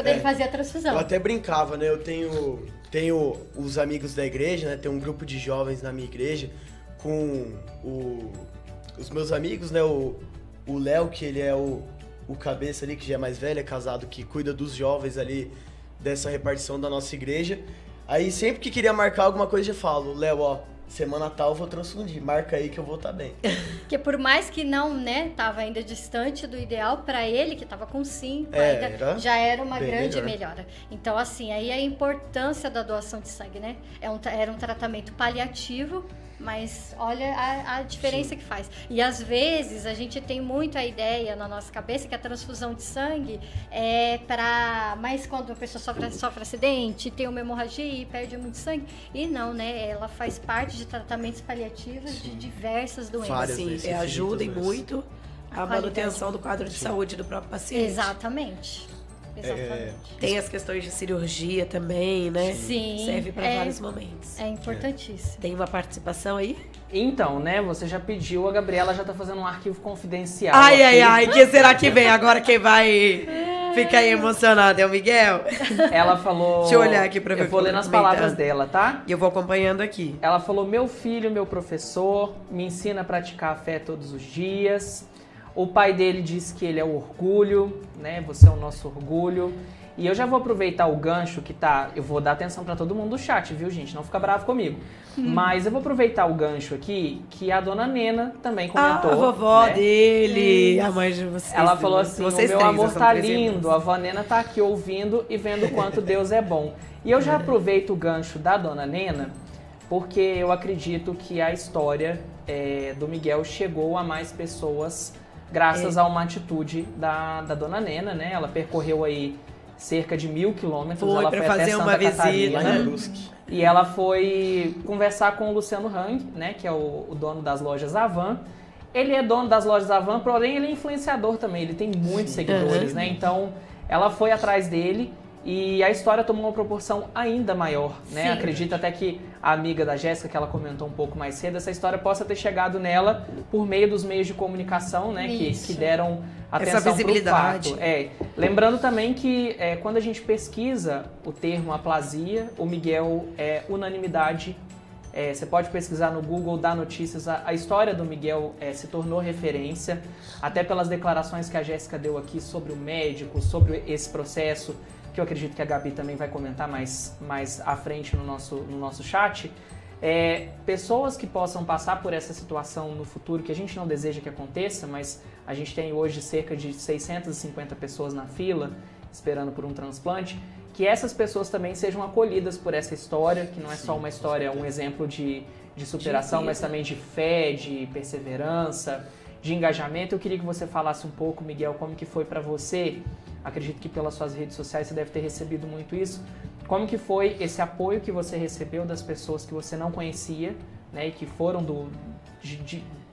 ele fazia a transfusão. Eu até brincava, né? Eu tenho os amigos da igreja, né? Tem um grupo de jovens na minha igreja com os meus amigos, né? O Léo, que ele é o cabeça ali, que já é mais velho, é casado, que cuida dos jovens ali dessa repartição da nossa igreja. Aí sempre que queria marcar alguma coisa, eu falo, Léo, ó, semana tal eu vou transfundir, marca aí que eu vou estar bem. Porque por mais que não, né, tava ainda distante do ideal, para ele, que tava com 5, já era uma grande melhora. Então, assim, aí a importância da doação de sangue, né? Era um tratamento paliativo, mas olha a diferença que faz. E às vezes a gente tem muito a ideia na nossa cabeça que a transfusão de sangue é para... Mas quando a pessoa sofre acidente, tem uma hemorragia e perde muito sangue. E não, né? Ela faz parte de tratamentos paliativos de diversas doenças. Várias Sim, doenças ajudem infinitas, muito a manutenção do quadro de saúde do próprio paciente. Exatamente. Tem as questões de cirurgia também, né? Sim. Serve para vários momentos. É importantíssimo. Tem uma participação aí? Então, né, você já pediu, a Gabriela já tá fazendo um arquivo confidencial. Ai, que será que vem? Agora quem vai ficar aí emocionado é o Miguel? Ela falou... Deixa eu olhar aqui pra ver. Eu vou ler nas palavras dela, tá? E eu vou acompanhando aqui. Ela falou, meu filho, meu professor, me ensina a praticar a fé todos os dias. O pai dele diz que ele é o orgulho, né? Você é o nosso orgulho. E eu já vou aproveitar o gancho que tá... Eu vou dar atenção para todo mundo do chat, viu, gente? Não fica bravo comigo. Mas eu vou aproveitar o gancho aqui, que a dona Nena também comentou. A vovó né? dele, a mãe de vocês. Ela falou assim, o meu amor tá lindo, irmãos. a avó Nena tá aqui ouvindo e vendo o quanto Deus é bom. E eu já aproveito o gancho da dona Nena, porque eu acredito que a história do Miguel chegou a mais pessoas graças a uma atitude da dona Nena, né? Ela percorreu aí cerca de 1.000 quilômetros. Ela foi fazer até Santa uma visita. Catarina. E ela foi conversar com o Luciano Hang, né? Que é o dono das lojas Avan. Ele é dono das lojas Avan, porém ele é influenciador também. Ele tem muitos seguidores, né? Então, ela foi atrás dele. E a história tomou uma proporção ainda maior, né? Sim. Acredito até que a amiga da Jéssica, que ela comentou um pouco mais cedo, essa história possa ter chegado nela por meio dos meios de comunicação, né? Que deram atenção essa visibilidade. pro fato. Lembrando também que quando a gente pesquisa o termo aplasia, o Miguel é unanimidade. Você pode pesquisar no Google, dar notícias. A história do Miguel se tornou referência, até pelas declarações que a Jéssica deu aqui sobre o médico, sobre esse processo, que eu acredito que a Gabi também vai comentar mais à frente no nosso chat. Pessoas que possam passar por essa situação no futuro, que a gente não deseja que aconteça, mas a gente tem hoje cerca de 650 pessoas na fila, esperando por um transplante, que essas pessoas também sejam acolhidas por essa história, que não é só uma história, um exemplo de superação, mas também de fé, de perseverança, de engajamento. Eu queria que você falasse um pouco, Miguel, como que foi para você. Acredito que pelas suas redes sociais você deve ter recebido muito isso. Como que foi esse apoio que você recebeu das pessoas que você não conhecia, né, e que foram de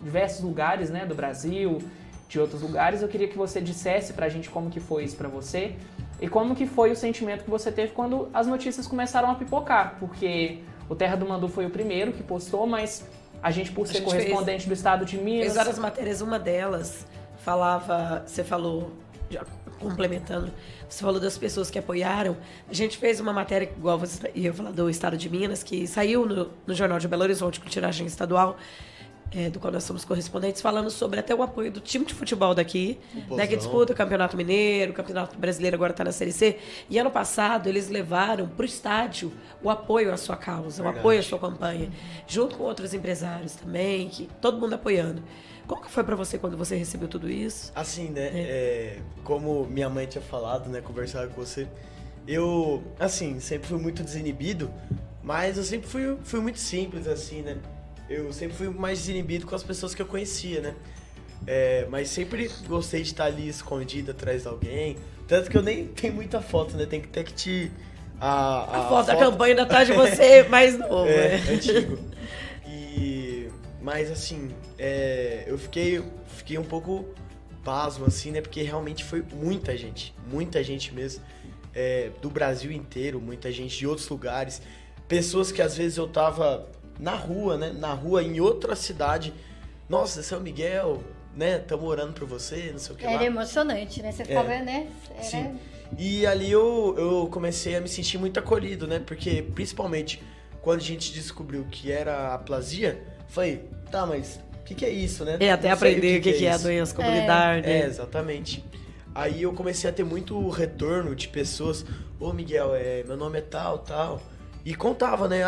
diversos lugares, né, do Brasil, de outros lugares? Eu queria que você dissesse pra gente como que foi isso pra você e como que foi o sentimento que você teve quando as notícias começaram a pipocar, porque o Terra do Mandu foi o primeiro que postou, mas a gente, por ser correspondente do estado de Minas... Fez várias matérias, uma delas falava, você falou, já complementando, você falou das pessoas que apoiaram. A gente fez uma matéria, igual você ia falar, do estado de Minas, que saiu no Jornal de Belo Horizonte, com tiragem estadual, do qual nós somos correspondentes, falando sobre até o apoio do time de futebol daqui, né, que disputa o Campeonato Mineiro, o Campeonato Brasileiro agora está na Série C. E ano passado eles levaram para o estádio o apoio à sua causa, o apoio à sua campanha, junto com outros empresários também, que todo mundo apoiando. Como que foi pra você quando você recebeu tudo isso? Assim, né, como minha mãe tinha falado, né, conversado com você, eu, assim, sempre fui muito desinibido, mas eu sempre fui muito simples, assim, né, eu sempre fui mais desinibido com as pessoas que eu conhecia, né, mas sempre gostei de estar ali escondido atrás de alguém, tanto que eu nem tenho muita foto, né, tem que ter que te... A foto da campanha ainda tá de você mais novo, antigo. Mas assim, eu fiquei um pouco pasmo, assim, né? Porque realmente foi muita gente mesmo, do Brasil inteiro, muita gente de outros lugares, pessoas que às vezes eu tava na rua, né? Na rua, em outra cidade. Nossa, esse é o Miguel, né? Tamo orando por você, não sei o que lá. Era emocionante, né? Você ficava, né? Sim. E ali eu comecei a me sentir muito acolhido, né? Porque, principalmente, quando a gente descobriu que era aplasia, falei, tá, mas o que é isso, né? Até aprender o que é a doença comunitária. Né? Exatamente. Aí eu comecei a ter muito retorno de pessoas, Miguel, meu nome é tal. E contava, né?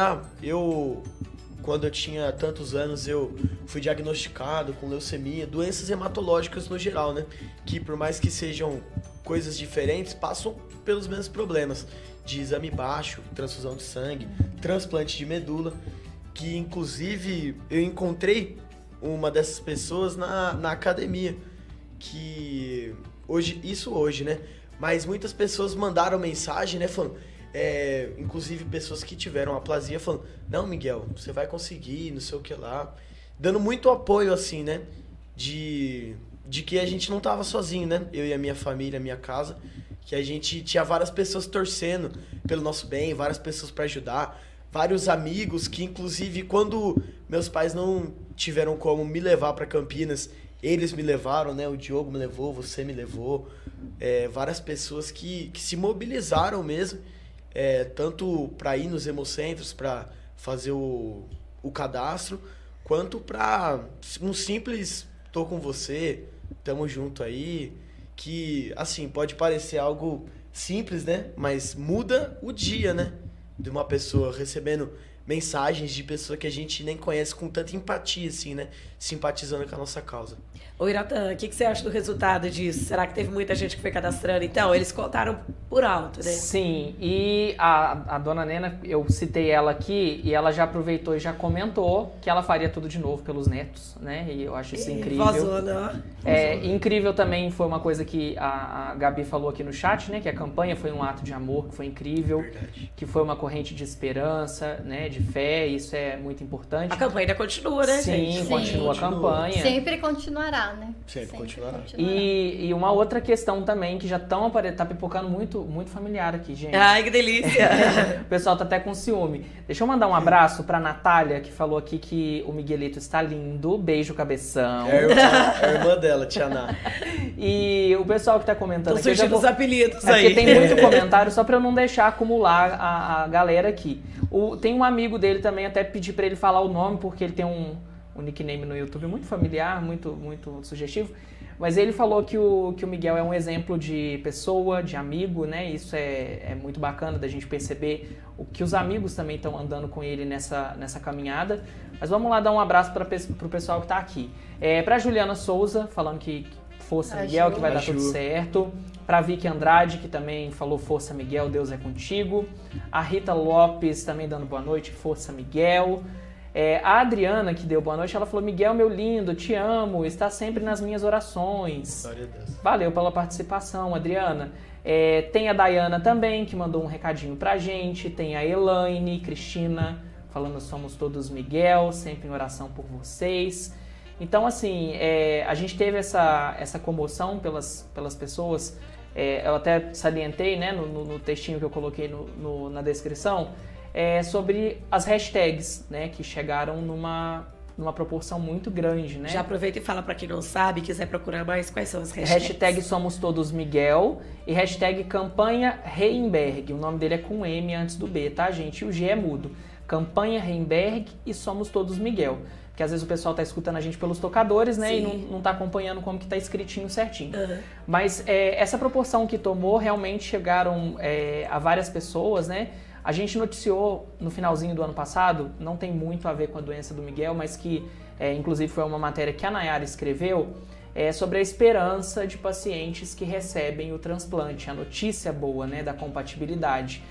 Quando eu tinha tantos anos, eu fui diagnosticado com leucemia, doenças hematológicas no geral, né? Que por mais que sejam coisas diferentes, passam pelos mesmos problemas. De exame baixo, transfusão de sangue, transplante de medula, que inclusive eu encontrei uma dessas pessoas na academia, que hoje, né? Mas muitas pessoas mandaram mensagem, né? Falando, inclusive pessoas que tiveram aplasia, falando, não, Miguel, você vai conseguir, não sei o que lá. Dando muito apoio, assim, né? De que a gente não tava sozinho, né? Eu e a minha família, a minha casa, que a gente tinha várias pessoas torcendo pelo nosso bem, várias pessoas para ajudar, vários amigos que, inclusive, quando meus pais não tiveram como me levar para Campinas, eles me levaram, né? O Diogo me levou, você me levou. Várias pessoas que se mobilizaram mesmo, tanto para ir nos hemocentros, para fazer o cadastro, quanto para um simples tô com você, tamo junto aí, que, assim, pode parecer algo simples, né? Mas muda o dia, né? De uma pessoa recebendo mensagens de pessoa que a gente nem conhece com tanta empatia, assim, né? Simpatizando com a nossa causa. Ô, Iratã, o que você acha do resultado disso? Será que teve muita gente que foi cadastrando? Então, eles contaram por alto, né? Sim, e a dona Nena, eu citei ela aqui e ela já aproveitou e já comentou que ela faria tudo de novo pelos netos, né? E eu acho isso incrível. Vozona. Incrível também foi uma coisa que a Gabi falou aqui no chat, né? Que a campanha foi um ato de amor, que foi incrível. Verdade. Que foi uma corrente de esperança, né? De fé, isso é muito importante. A campanha ainda continua, né, gente? Sim, continua a campanha. Sempre continuará, né? Sempre continuará. E uma outra questão também, que já tá pipocando muito, muito familiar aqui, gente. Ai, que delícia! O pessoal tá até com ciúme. Deixa eu mandar um abraço pra Natália, que falou aqui que o Miguelito está lindo. Beijo, cabeção. É a irmã dela, Tia Ná. E o pessoal que tá comentando Tô aqui... surgindo os apelidos É aí. porque tem muito comentário, só pra eu não deixar acumular a galera aqui. Tem um amigo dele também, até pedi pra ele falar o nome, porque ele tem um nickname no YouTube muito familiar, muito, muito sugestivo. Mas ele falou que o Miguel é um exemplo de pessoa, de amigo, né? Isso é muito bacana da gente perceber o que os amigos também estão andando com ele nessa caminhada. Mas vamos lá dar um abraço pro pessoal que tá aqui. Pra Juliana Souza, falando que força Miguel, que vai dar tudo certo. Pra Vicky Andrade, que também falou força Miguel, Deus é contigo. A Rita Lopes também dando boa noite, força Miguel. A Adriana, que deu boa noite, ela falou: Miguel, meu lindo, te amo, está sempre nas minhas orações. Glória a Deus. Valeu pela participação, Adriana. Tem a Dayana também, que mandou um recadinho pra gente. Tem a Elaine, Cristina, falando: somos todos Miguel, sempre em oração por vocês. Então, assim, a gente teve essa comoção pelas pessoas. Eu até salientei, né, no textinho que eu coloquei na descrição, sobre as hashtags, né, que chegaram numa proporção muito grande, né? Já aproveita e fala pra quem não sabe, quiser procurar mais, quais são as hashtags. Hashtag Somos Todos Miguel e hashtag Campanha Reimberg. O nome dele é com M antes do B, tá, gente? E o G é mudo. Campanha Reimberg e Somos Todos Miguel. Porque às vezes o pessoal tá escutando a gente pelos tocadores, né? Sim. E não tá acompanhando como que tá escritinho certinho. Uhum. Mas essa proporção que tomou, realmente chegaram a várias pessoas, né? A gente noticiou no finalzinho do ano passado, não tem muito a ver com a doença do Miguel, mas que inclusive foi uma matéria que a Nayara escreveu, sobre a esperança de pacientes que recebem o transplante, a notícia boa, né, da compatibilidade.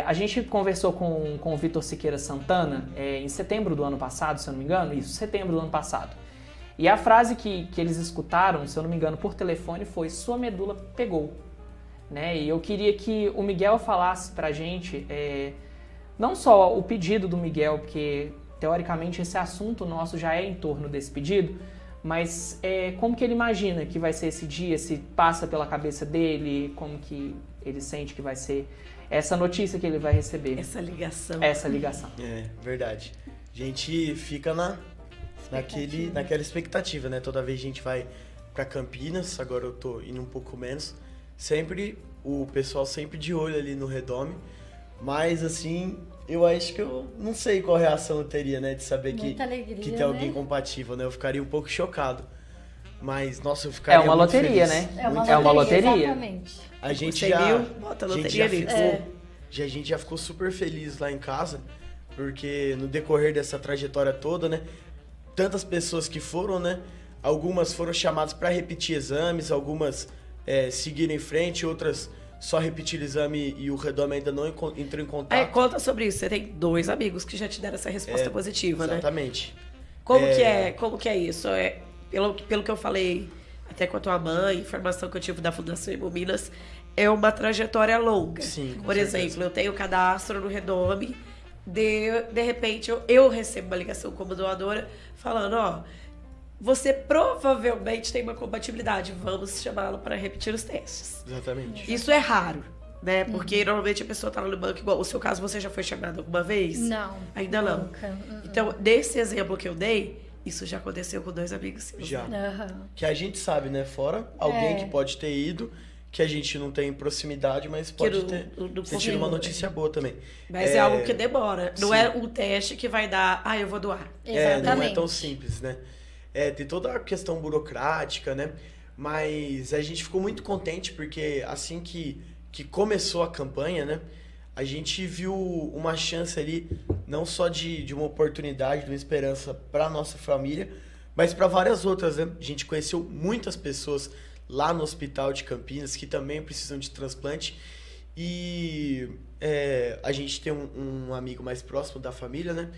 A gente conversou com o Vitor Siqueira Santana em setembro do ano passado, se eu não me engano, setembro do ano passado. E a frase que eles escutaram, se eu não me engano, por telefone foi: sua medula pegou. Né? E eu queria que o Miguel falasse pra gente, não só o pedido do Miguel, porque teoricamente esse assunto nosso já é em torno desse pedido, mas como que ele imagina que vai ser esse dia, se passa pela cabeça dele, como que ele sente que vai ser essa notícia que ele vai receber. Essa ligação. Verdade. A gente fica naquela expectativa, né? Toda vez a gente vai pra Campinas, agora eu tô indo um pouco menos, sempre o pessoal sempre de olho ali no Redome, mas assim, eu acho que eu não sei qual reação eu teria, né? De saber que tem alguém compatível, né? Eu ficaria um pouco chocado. Mas, nossa, eu ficaria muito loteria, feliz. né? É uma loteria. Exatamente. A gente já ficou super feliz lá em casa, porque no decorrer dessa trajetória toda, né? Tantas pessoas que foram, né? Algumas foram chamadas para repetir exames, algumas seguiram em frente, outras só repetiram o exame e o Redome ainda não entrou em contato. Conta sobre isso. Você tem 2 amigos que já te deram essa resposta positiva, né? Exatamente. Como que é isso? Pelo que eu falei até com a tua mãe, informação que eu tive da Fundação Hemominas, é uma trajetória longa. Sim, por exemplo, eu tenho cadastro no Redome, de repente eu recebo uma ligação como doadora falando: você provavelmente tem uma compatibilidade, vamos chamá-lo para repetir os testes. Exatamente. Isso é raro, né? Porque normalmente a pessoa tá lá no banco igual. O seu caso, você já foi chamado alguma vez? Não. Ainda não? Nunca. Então, desse exemplo que eu dei, isso já aconteceu com 2 amigos seus. Já. Uhum. Que a gente sabe, né? Fora alguém que pode ter ido, que a gente não tem proximidade, mas pode ter tido uma notícia boa também. Mas é algo que demora. Não é um teste que vai dar, eu vou doar. Exatamente. Não é tão simples, né? Tem toda a questão burocrática, né? Mas a gente ficou muito contente porque assim que que começou a campanha, né? A gente viu uma chance ali, não só de uma oportunidade, de uma esperança para nossa família, mas para várias outras, né? A gente conheceu muitas pessoas lá no Hospital de Campinas que também precisam de transplante. E a gente tem um amigo mais próximo da família, né?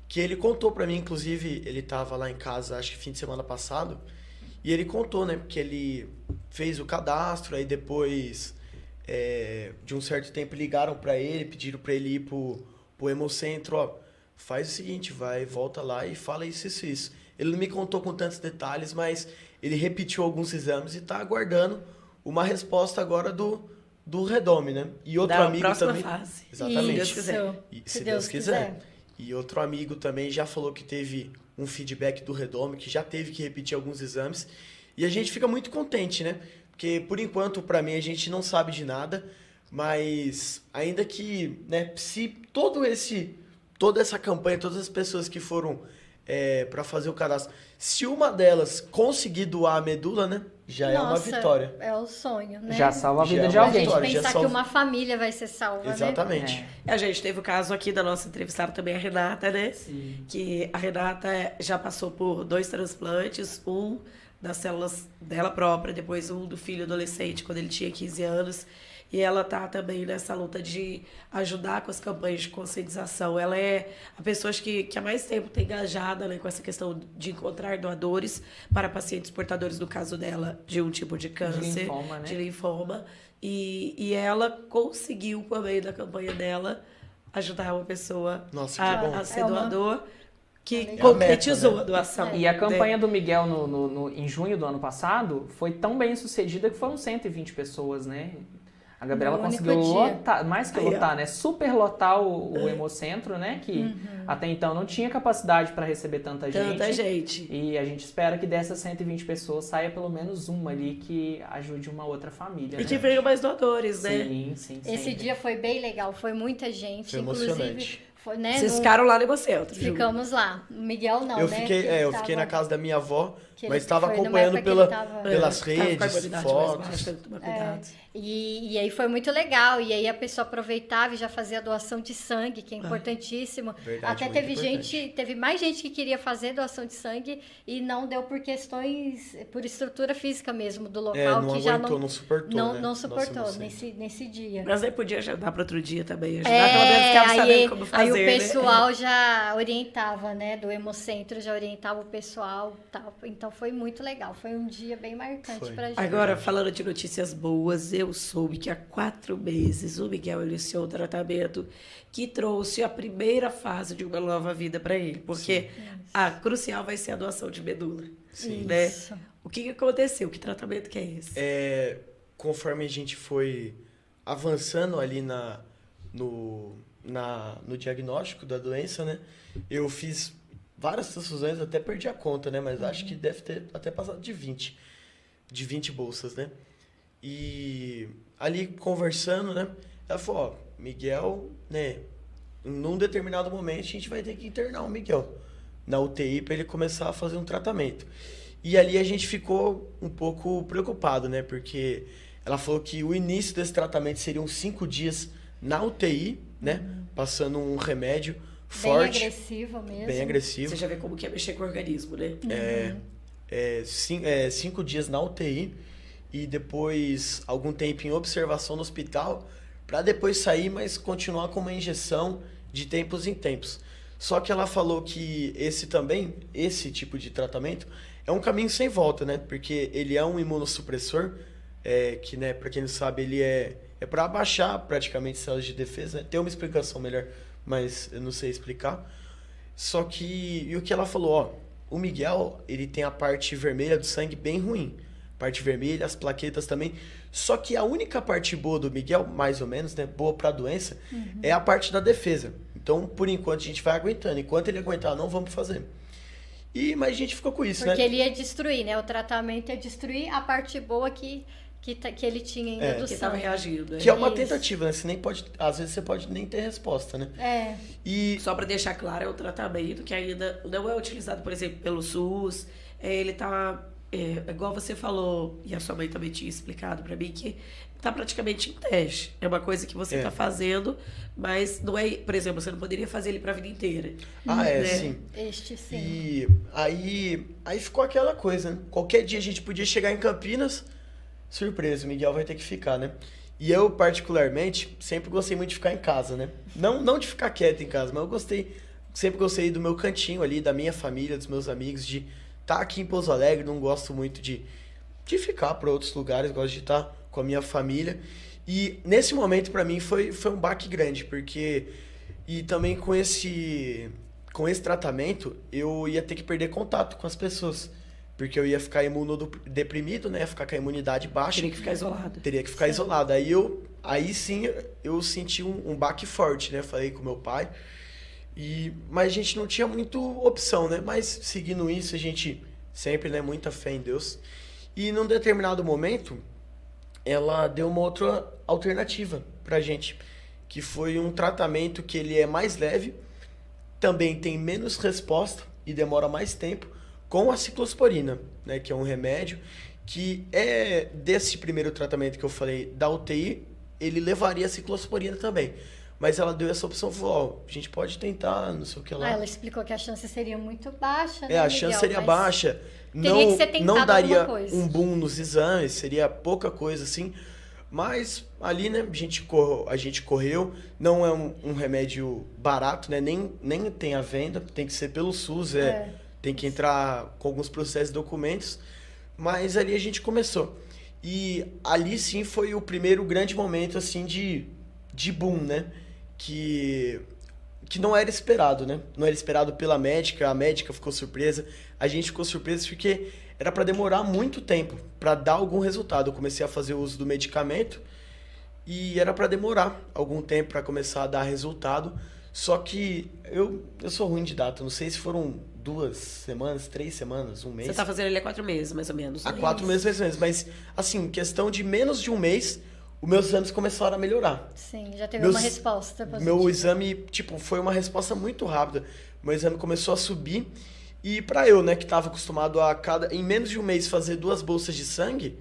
Que ele contou para mim, inclusive, ele estava lá em casa, acho que fim de semana passado, e ele contou, né? Que ele fez o cadastro, aí depois... de um certo tempo ligaram para ele, pediram para ele ir pro Hemocentro, ó, faz o seguinte, volta lá e fala isso. Ele não me contou com tantos detalhes, mas ele repetiu alguns exames e tá aguardando uma resposta agora do Redome, né? E outro da amigo próxima também. fase. Exatamente. Se Deus quiser. E outro amigo também já falou que teve um feedback do Redome, que já teve que repetir alguns exames. E a gente fica muito contente, né? Porque, por enquanto, para mim, a gente não sabe de nada, mas ainda que, né, se toda essa campanha, todas as pessoas que foram para fazer o cadastro, se uma delas conseguir doar a medula, né, já é uma vitória. É o sonho, né? Já salva a vida de A alguém. gente pensar que uma família vai ser salva, Exatamente. né? A gente teve o caso aqui da nossa entrevistada também, a Renata, né? Sim. Que a Renata já passou por 2 transplantes, um das células dela própria, depois um do filho adolescente, quando ele tinha 15 anos. E ela tá também nessa luta de ajudar com as campanhas de conscientização. Ela é a pessoa que há mais tempo está engajada, né, com essa questão de encontrar doadores para pacientes portadores, no caso dela, de um tipo de câncer. De linfoma, né? De linfoma. E ela conseguiu, por meio da campanha dela, ajudar uma pessoa a ser doador, que concretizou a doação. E a campanha do Miguel em junho do ano passado foi tão bem sucedida que foram 120 pessoas, né? A Gabriela conseguiu lotar, mais que lotar, né? Super lotar o Hemocentro, né? Que até então não tinha capacidade para receber tanta gente. E a gente espera que dessas 120 pessoas saia pelo menos uma ali que ajude uma outra família. E que venham mais doadores, né? Sim. Esse dia foi bem legal, foi muita gente. Foi emocionante. Foi, né, Vocês ficaram lá no Hemocentro. Ficamos lá. O Miguel não, eu né? Fiquei na casa da minha avó, mas estava acompanhando pelas redes, fotos. E aí foi muito legal. E aí a pessoa aproveitava e já fazia a doação de sangue, que é importantíssimo. Verdade, até teve mais gente que queria fazer doação de sangue e não deu por questões, por estrutura física mesmo do local. Não que aguentou, já não suportou, né? Não suportou nesse dia. Mas aí podia ajudar para outro dia também. Ajudar, pelo menos ficava sabendo como fazer. Aí o pessoal já orientava, né? Do Hemocentro já orientava o pessoal. Tal. Então foi muito legal. Foi um dia bem marcante pra gente. Agora, falando de notícias boas, eu soube que há 4 meses o Miguel iniciou um tratamento que trouxe a primeira fase de uma nova vida para ele. Porque a crucial vai ser a doação de medula. Sim. Né? O que aconteceu? Que tratamento que é esse? Conforme a gente foi avançando ali no diagnóstico da doença, né? Eu fiz várias transfusões, até perdi a conta, né? Mas acho que deve ter até passado de 20 bolsas, né? E ali conversando, né? Ela falou, ó, Miguel, né? Num determinado momento a gente vai ter que internar o Miguel na UTI para ele começar a fazer um tratamento. E ali a gente ficou um pouco preocupado, né? Porque ela falou que o início desse tratamento seriam 5 dias na UTI, né? Passando um remédio forte. Bem agressivo mesmo. Bem agressivo. Você já vê como que é mexer com o organismo, né? 5 dias na UTI e depois algum tempo em observação no hospital para depois sair, mas continuar com uma injeção de tempos em tempos. Só que ela falou que esse tipo de tratamento é um caminho sem volta, né? Porque ele é um imunossupressor, que, né, para quem não sabe, ele é para abaixar praticamente células de defesa, né? Tem uma explicação melhor, mas eu não sei explicar. Só que, e o que ela falou, ó, o Miguel, ele tem a parte vermelha do sangue bem ruim. Parte vermelha, as plaquetas também. Só que a única parte boa do Miguel, mais ou menos, né, boa para a doença, é a parte da defesa. Então, por enquanto, a gente vai aguentando. Enquanto ele aguentar, não vamos fazer. Mas a gente ficou com isso, Porque né? ele ia destruir, né? O tratamento ia destruir a parte boa que ele tinha ainda do que estava sangue. reagindo. Que é uma tentativa, né? Você nem pode, às vezes você pode nem ter resposta, né? E só para deixar claro, é um tratamento que ainda não é utilizado, por exemplo, pelo SUS. Ele está igual você falou, e a sua mãe também tinha explicado pra mim, que tá praticamente em teste. É uma coisa que você tá fazendo, mas não é, por exemplo, você não poderia fazer ele pra vida inteira. Sim. Sim. E aí ficou aquela coisa, né? Qualquer dia a gente podia chegar em Campinas, surpresa, o Miguel vai ter que ficar, né? E eu, particularmente, sempre gostei muito de ficar em casa, né? Não de ficar quieto em casa, mas sempre gostei do meu cantinho ali, da minha família, dos meus amigos, de estar aqui em Pouso Alegre, não gosto muito de ficar para outros lugares, gosto de estar com a minha família. E nesse momento, para mim, foi um baque grande, porque... E também com esse tratamento, eu ia ter que perder contato com as pessoas. Porque eu ia ficar imunodeprimido, né? Ia ficar com a imunidade baixa. Teria que ficar isolado. Teria que ficar isolado. Aí sim, eu senti um baque forte, né? Falei com meu pai. Mas a gente não tinha muita opção, né? Mas seguindo isso, a gente sempre, né? Muita fé em Deus. E num determinado momento, ela deu uma outra alternativa pra gente. Que foi um tratamento que ele é mais leve, também tem menos resposta e demora mais tempo, com a ciclosporina, né, que é um remédio que desse primeiro tratamento que eu falei da UTI, ele levaria a ciclosporina também. Mas ela deu essa opção, falou, a gente pode tentar, não sei o que lá. Ela explicou que a chance seria muito baixa, né, a Miguel? chance seria baixa. Teria que ser tentado não daria alguma coisa. um boom nos exames, seria pouca coisa assim. Mas ali, né, a gente correu, não é um remédio barato, né, nem tem a venda, tem que ser pelo SUS, tem que entrar com alguns processos e documentos, mas ali a gente começou. E ali sim foi o primeiro grande momento assim de boom, né, que não era esperado, né, não era esperado pela médica, a médica ficou surpresa, a gente ficou surpreso porque era para demorar muito tempo para dar algum resultado. Eu comecei a fazer uso do medicamento e era para demorar algum tempo para começar a dar resultado. Só que eu sou ruim de data, não sei se foram 2 semanas, 3 semanas, um mês. Você tá fazendo ele há 4 meses, mais ou menos. Há 4 meses, mais ou menos. Mas, assim, questão de menos de um mês, os meus exames começaram a melhorar. Sim, já teve uma resposta positiva. Meu exame, foi uma resposta muito rápida. Meu exame começou a subir. E pra eu, né, que tava acostumado em menos de um mês fazer 2 bolsas de sangue,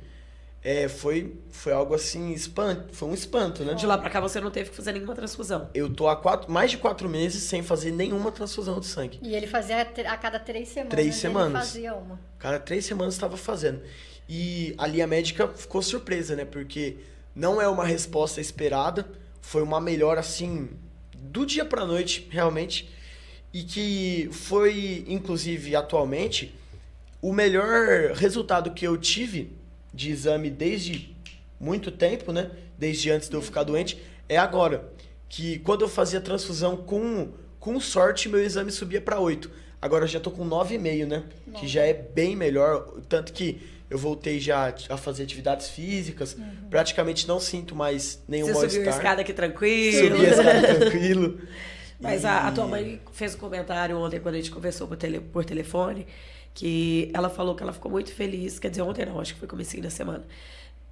foi algo assim, foi um espanto, né? De lá pra cá você não teve que fazer nenhuma transfusão. Eu tô há mais de 4 meses sem fazer nenhuma transfusão de sangue. E ele fazia a cada 3 semanas. 3 semanas. Ele fazia uma. Cada 3 semanas estava fazendo. E ali a médica ficou surpresa, né? Porque não é uma resposta esperada, foi uma melhora assim, do dia pra noite, realmente. E que foi, inclusive, atualmente, o melhor resultado que eu tive de exame desde muito tempo, né? Desde antes de eu ficar doente, é agora. Que quando eu fazia transfusão com sorte, meu exame subia para 8. Agora eu já tô com 9,5, né? Que já é bem melhor. Tanto que eu voltei já a fazer atividades físicas. Praticamente não sinto mais nenhum mal-estar. Você subiu a escada aqui tranquilo. Subi a escada tranquilo. Mas a tua mãe fez um comentário ontem, quando a gente conversou por telefone, que ela falou que ela ficou muito feliz, quer dizer, ontem não, acho que foi comecinho da semana,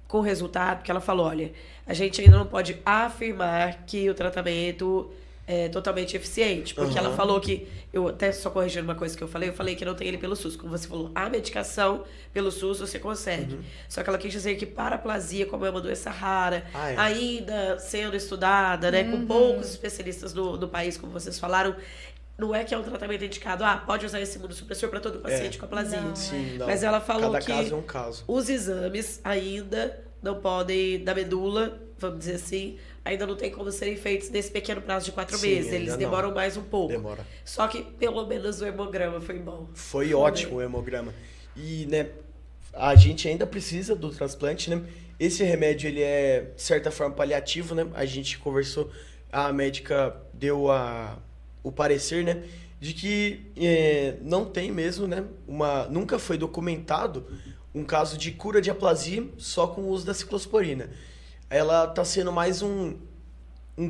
com o resultado, porque ela falou, olha, a gente ainda não pode afirmar que o tratamento é totalmente eficiente, porque ela falou que, eu até só corrigindo uma coisa que eu falei que não tem ele pelo SUS, como você falou, a medicação pelo SUS você consegue, só que ela quis dizer que paraplasia, como é uma doença rara, ainda sendo estudada, né, com poucos especialistas do país, como vocês falaram, não é que é um tratamento indicado, pode usar esse imunossupressor para todo paciente com aplasia. Não, sim, não. Mas ela falou Cada que caso é um caso. Os exames ainda não podem, da medula, vamos dizer assim, ainda não tem como serem feitos nesse pequeno prazo de 4 meses. Eles demoram mais um pouco. Demora. Só que pelo menos o hemograma foi bom. Foi ótimo o hemograma. E, né, a gente ainda precisa do transplante, né? Esse remédio, ele é, de certa forma, paliativo, né? A gente conversou, a médica deu o parecer, né? De que não tem mesmo, né? Nunca foi documentado um caso de cura de aplasia só com o uso da ciclosporina. Ela tá sendo mais um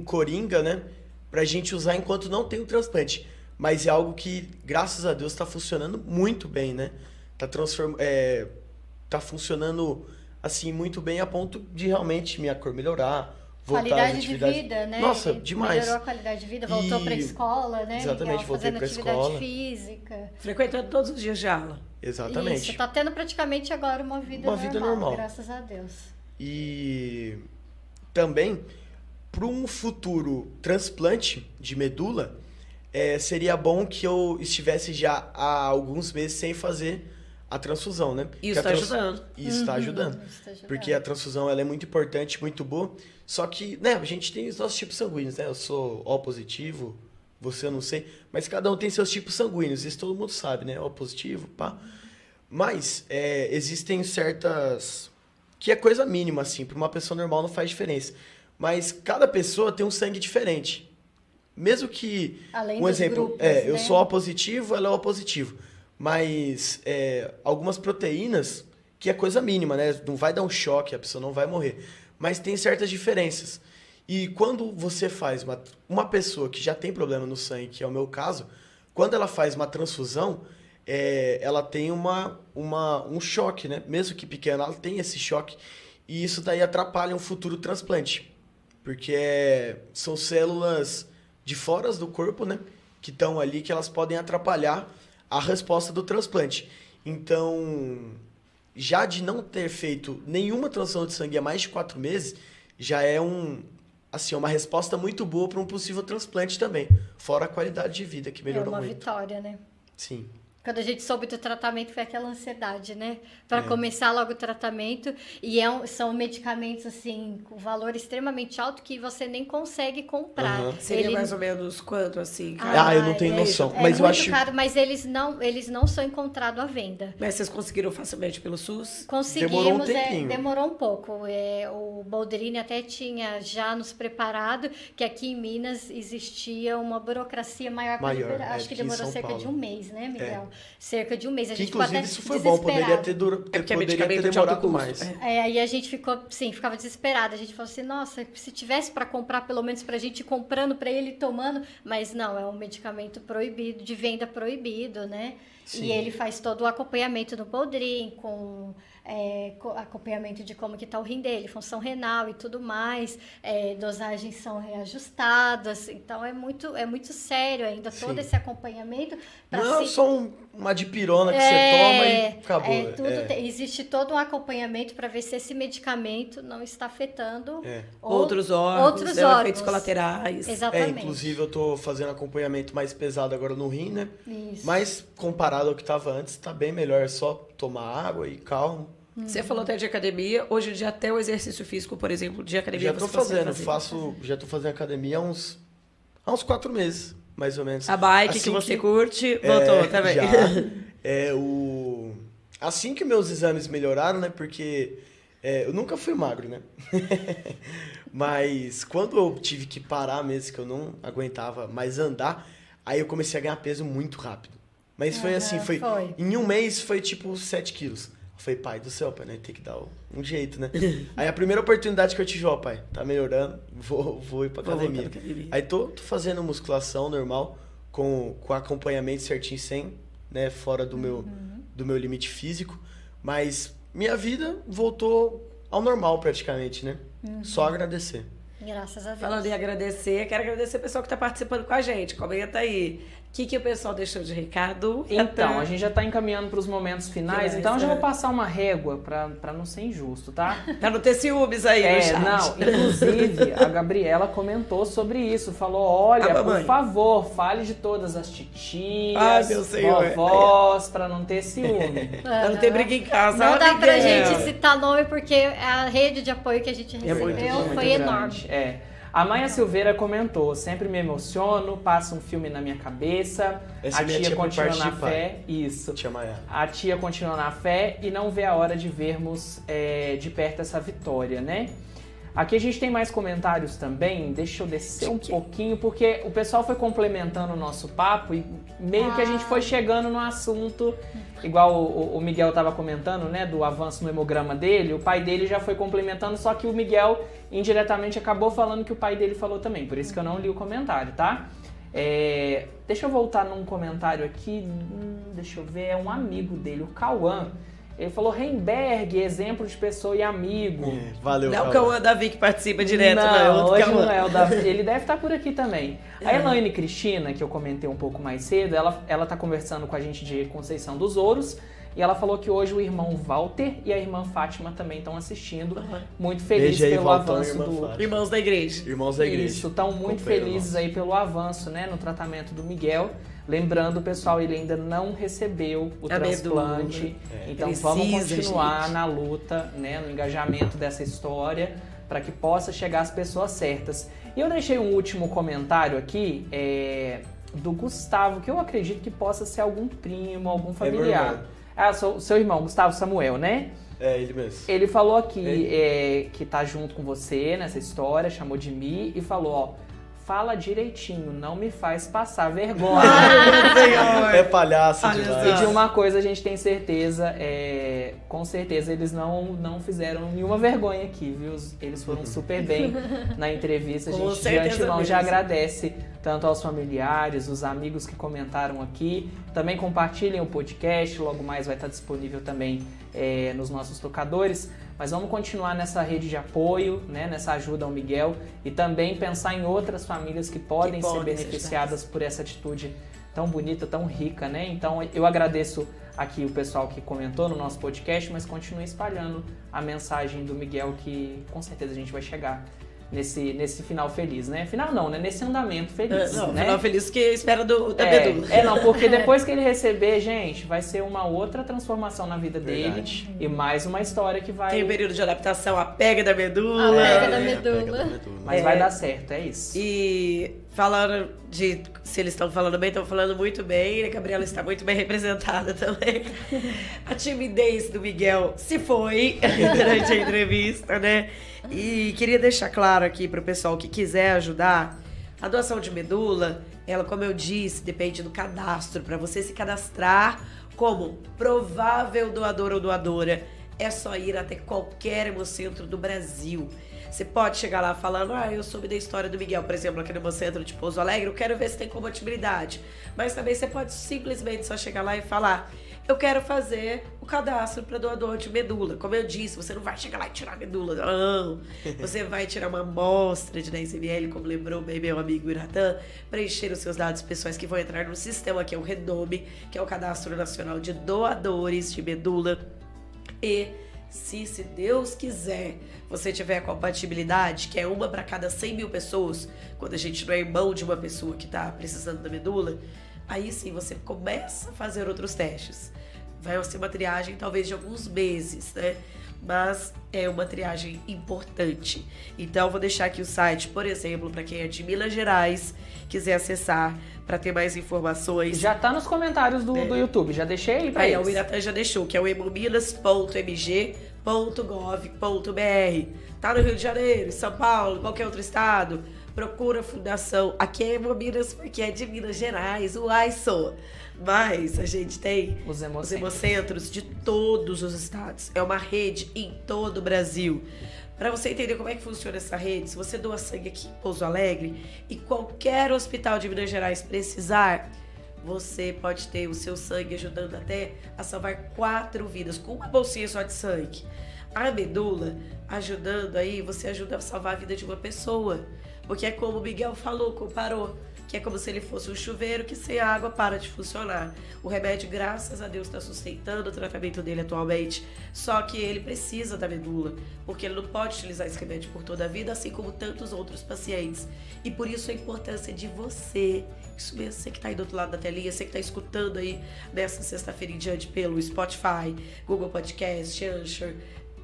coringa, né? Pra gente usar enquanto não tem o transplante. Mas é algo que, graças a Deus, tá funcionando muito bem, né? Tá funcionando, assim, muito bem a ponto de realmente minha cor melhorar, Qualidade de vida, né? Nossa, demais. Melhorou a qualidade de vida, voltou pra escola, né? Exatamente, voltei pra escola. Fazendo atividade física. Frequentando todos os dias de aula. Exatamente. Isso, tá tendo praticamente agora uma vida normal, graças a Deus. E também, para um futuro transplante de medula, seria bom que eu estivesse já há alguns meses sem fazer a transfusão, né? Isso está ajudando. Isso está ajudando. Porque a transfusão ela é muito importante, muito boa. Só que, né, a gente tem os nossos tipos sanguíneos, né? Eu sou O positivo, você eu não sei. Mas cada um tem seus tipos sanguíneos. Isso todo mundo sabe, né? O positivo, pá. Mas existem certas... que é coisa mínima, assim. Para uma pessoa normal não faz diferença. Mas cada pessoa tem um sangue diferente. Mesmo que... Além um dos exemplo, grupos, né? eu sou O positivo, ela é O positivo. Mas algumas proteínas, que é coisa mínima, né? Não vai dar um choque, a pessoa não vai morrer. Mas tem certas diferenças. E quando você faz uma pessoa que já tem problema no sangue, que é o meu caso, quando ela faz uma transfusão, ela tem um choque, né? Mesmo que pequena, ela tem esse choque. E isso daí atrapalha um futuro transplante. Porque são células de fora do corpo, né? Que estão ali, que elas podem atrapalhar a resposta do transplante. Então, já de não ter feito nenhuma transfusão de sangue há mais de 4 meses, já é uma resposta muito boa para um possível transplante também. Fora a qualidade de vida, que melhorou muito. É uma vitória, né? Sim. Quando a gente soube do tratamento, foi aquela ansiedade, né? Para começar logo o tratamento. E são medicamentos, assim, com valor extremamente alto que você nem consegue comprar. Uhum. Seria mais ou menos quanto, assim? Eu não tenho noção. É mas muito eu acho... caro, mas eles não são encontrados à venda. Mas vocês conseguiram facilmente pelo SUS? Conseguimos, Demorou um tempinho. Demorou um pouco. O Boldrini até tinha já nos preparado que aqui em Minas existia uma burocracia maior para liberar. Acho que demorou cerca de um mês, né, Miguel? Cerca de um mês. A gente ficou inclusive, até isso foi bom, poderia ter demorado mais. Aí a gente ficava desesperada. A gente falou assim, nossa, se tivesse para comprar, pelo menos pra gente ir comprando para ele e tomando, mas não, é um medicamento proibido, de venda proibido, né? Sim. E ele faz todo o acompanhamento no Boldrin, com acompanhamento de como que tá o rim dele, função renal e tudo mais, dosagens são reajustadas, então é muito sério ainda todo esse acompanhamento. Não é só uma dipirona que você toma e acabou. Existe todo um acompanhamento para ver se esse medicamento não está afetando outros órgãos, efeitos colaterais. Exatamente. Inclusive eu tô fazendo acompanhamento mais pesado agora no rim, né? Isso. Mas comparado ao que estava antes, tá bem melhor, é só tomar água e calmo. Você falou até de academia, hoje em dia até o exercício físico, por exemplo, de academia já tô fazendo academia há uns 4 meses, mais ou menos. A bike assim que você curte, voltou também. Já, assim que meus exames melhoraram, né, porque eu nunca fui magro, né, mas quando eu tive que parar mesmo, que eu não aguentava mais andar, aí eu comecei a ganhar peso muito rápido. Mas foi assim, em um mês foi tipo 7 quilos. Eu falei, pai do céu, pai, né? Tem que dar um jeito, né? Aí a primeira oportunidade que eu tive, pai, tá melhorando, vou ir pra academia. Aí tô fazendo musculação normal, com acompanhamento certinho, sem, né, fora do meu limite físico. Mas minha vida voltou ao normal praticamente, né? Só agradecer. Graças a Deus. Falando em agradecer, quero agradecer o pessoal que tá participando com a gente. Comenta aí. O que o pessoal deixou de recado? Então, a gente já tá encaminhando para os momentos finais, então eu já vou passar uma régua para não ser injusto, tá? Pra não ter ciúmes aí no chat. Não, inclusive, a Gabriela comentou sobre isso, falou, olha, por favor, fale de todas as titias, vovós, para não ter ciúme. Pra não ter briga em casa. Não dá pra gente citar nome, porque a rede de apoio que a gente recebeu foi enorme. A Maia Silveira comentou, sempre me emociono, passa um filme na minha cabeça, a tia continua na fé, isso. A tia continua na fé e não vê a hora de vermos de perto essa vitória, né? Aqui a gente tem mais comentários também, deixa eu descer um pouquinho, porque o pessoal foi complementando o nosso papo e meio que a gente foi chegando no assunto, igual o Miguel estava comentando, né, do avanço no hemograma dele, o pai dele já foi complementando, só que o Miguel indiretamente acabou falando que o pai dele falou também, por isso que eu não li o comentário, tá? Deixa eu voltar num comentário aqui, deixa eu ver, é um amigo dele, o Cauã. Ele falou Heimberg, exemplo de pessoa e amigo. Valeu, Não, que é o Davi que participa direto, não. Outro Hoje não é o Davi. Ele deve estar por aqui também. A Elaine Cristina, que eu comentei um pouco mais cedo, ela tá conversando com a gente de Conceição dos Ouros. E ela falou que hoje o irmão Walter e a irmã Fátima também estão assistindo. Muito felizes pelo Valtão, avanço do... Irmãos da igreja. Irmãos da igreja. Isso, estão muito felizes aí pelo avanço, né, no tratamento do Miguel. Lembrando, pessoal, ele ainda não recebeu o transplante. Então vamos continuar na luta, né, no engajamento dessa história, para que possa chegar às pessoas certas. E eu deixei um último comentário aqui, do Gustavo, que eu acredito que possa ser algum primo, algum familiar. Seu irmão, Gustavo Samuel, né? É, ele mesmo. Ele falou aqui que tá junto com você nessa história, chamou de Mi e falou, ó, fala direitinho, não me faz passar vergonha. Ai, meu Senhor! É palhaço demais. E de uma coisa a gente tem certeza, com certeza eles não fizeram nenhuma vergonha aqui, viu? Eles foram super bem na entrevista. A gente de antemão já agradece tanto aos familiares, os amigos que comentaram aqui. Também compartilhem o podcast, logo mais vai estar disponível também nos nossos tocadores. Mas vamos continuar nessa rede de apoio, né, nessa ajuda ao Miguel e também pensar em outras famílias que podem ser beneficiadas por essa atitude tão bonita, tão rica, né? Então eu agradeço aqui o pessoal que comentou no nosso podcast, mas continue espalhando a mensagem do Miguel que com certeza a gente vai chegar nesse final feliz, né? Final não, né? Nesse andamento feliz, né? Final feliz que espera da medula. Não, porque depois que ele receber, gente, vai ser uma outra transformação na vida dele e mais uma história que vai... Tem um período de adaptação, a pega da medula. A pega da medula. Mas vai dar certo, é isso. E falando de se eles estão falando bem, estão falando muito bem. A Gabriela está muito bem representada também. A timidez do Miguel se foi durante a entrevista, né? E queria deixar claro aqui para o pessoal que quiser ajudar, a doação de medula, ela, como eu disse, depende do cadastro. Para você se cadastrar como provável doador ou doadora, é só ir até qualquer hemocentro do Brasil. Você pode chegar lá falando, eu soube da história do Miguel, por exemplo, aqui no hemocentro de Pouso Alegre, eu quero ver se tem compatibilidade. Mas também você pode simplesmente só chegar lá e falar, eu quero fazer o cadastro para doador de medula. Como eu disse, você não vai chegar lá e tirar a medula, não. Você vai tirar uma amostra de 10 ml, como lembrou bem meu amigo Iratã, preencher os seus dados pessoais que vão entrar no sistema, que é o REDOME, que é o Cadastro Nacional de Doadores de Medula. E se Deus quiser, você tiver compatibilidade, que é uma para cada 100 mil pessoas, quando a gente não é irmão de uma pessoa que está precisando da medula, aí sim você começa a fazer outros testes. Vai ser uma triagem talvez de alguns meses, né? Mas é uma triagem importante. Então, vou deixar aqui o site, por exemplo, para quem é de Minas Gerais, quiser acessar para ter mais informações. Já tá nos comentários do YouTube, já deixei aí para eles. O Iratã já deixou, que é o hemominas.mg.gov.br. Tá no Rio de Janeiro, em São Paulo, qualquer outro estado, procura a fundação. Aqui é Hemominas porque é de Minas Gerais, o AISO. Mas a gente tem os hemocentros de todos os estados. É uma rede em todo o Brasil. Para você entender como é que funciona essa rede, se você doa sangue aqui em Pouso Alegre e qualquer hospital de Minas Gerais precisar, você pode ter o seu sangue ajudando até a salvar 4 vidas, com uma bolsinha só de sangue. A medula ajudando aí, você ajuda a salvar a vida de uma pessoa. Porque é como o Miguel falou, comparou, que é como se ele fosse um chuveiro que sem água para de funcionar. O remédio, graças a Deus, está sustentando o tratamento dele atualmente, só que ele precisa da medula, porque ele não pode utilizar esse remédio por toda a vida, assim como tantos outros pacientes. E por isso a importância de você, isso mesmo, você que está aí do outro lado da telinha, você que está escutando aí nessa sexta-feira em diante pelo Spotify, Google Podcast, Anchor,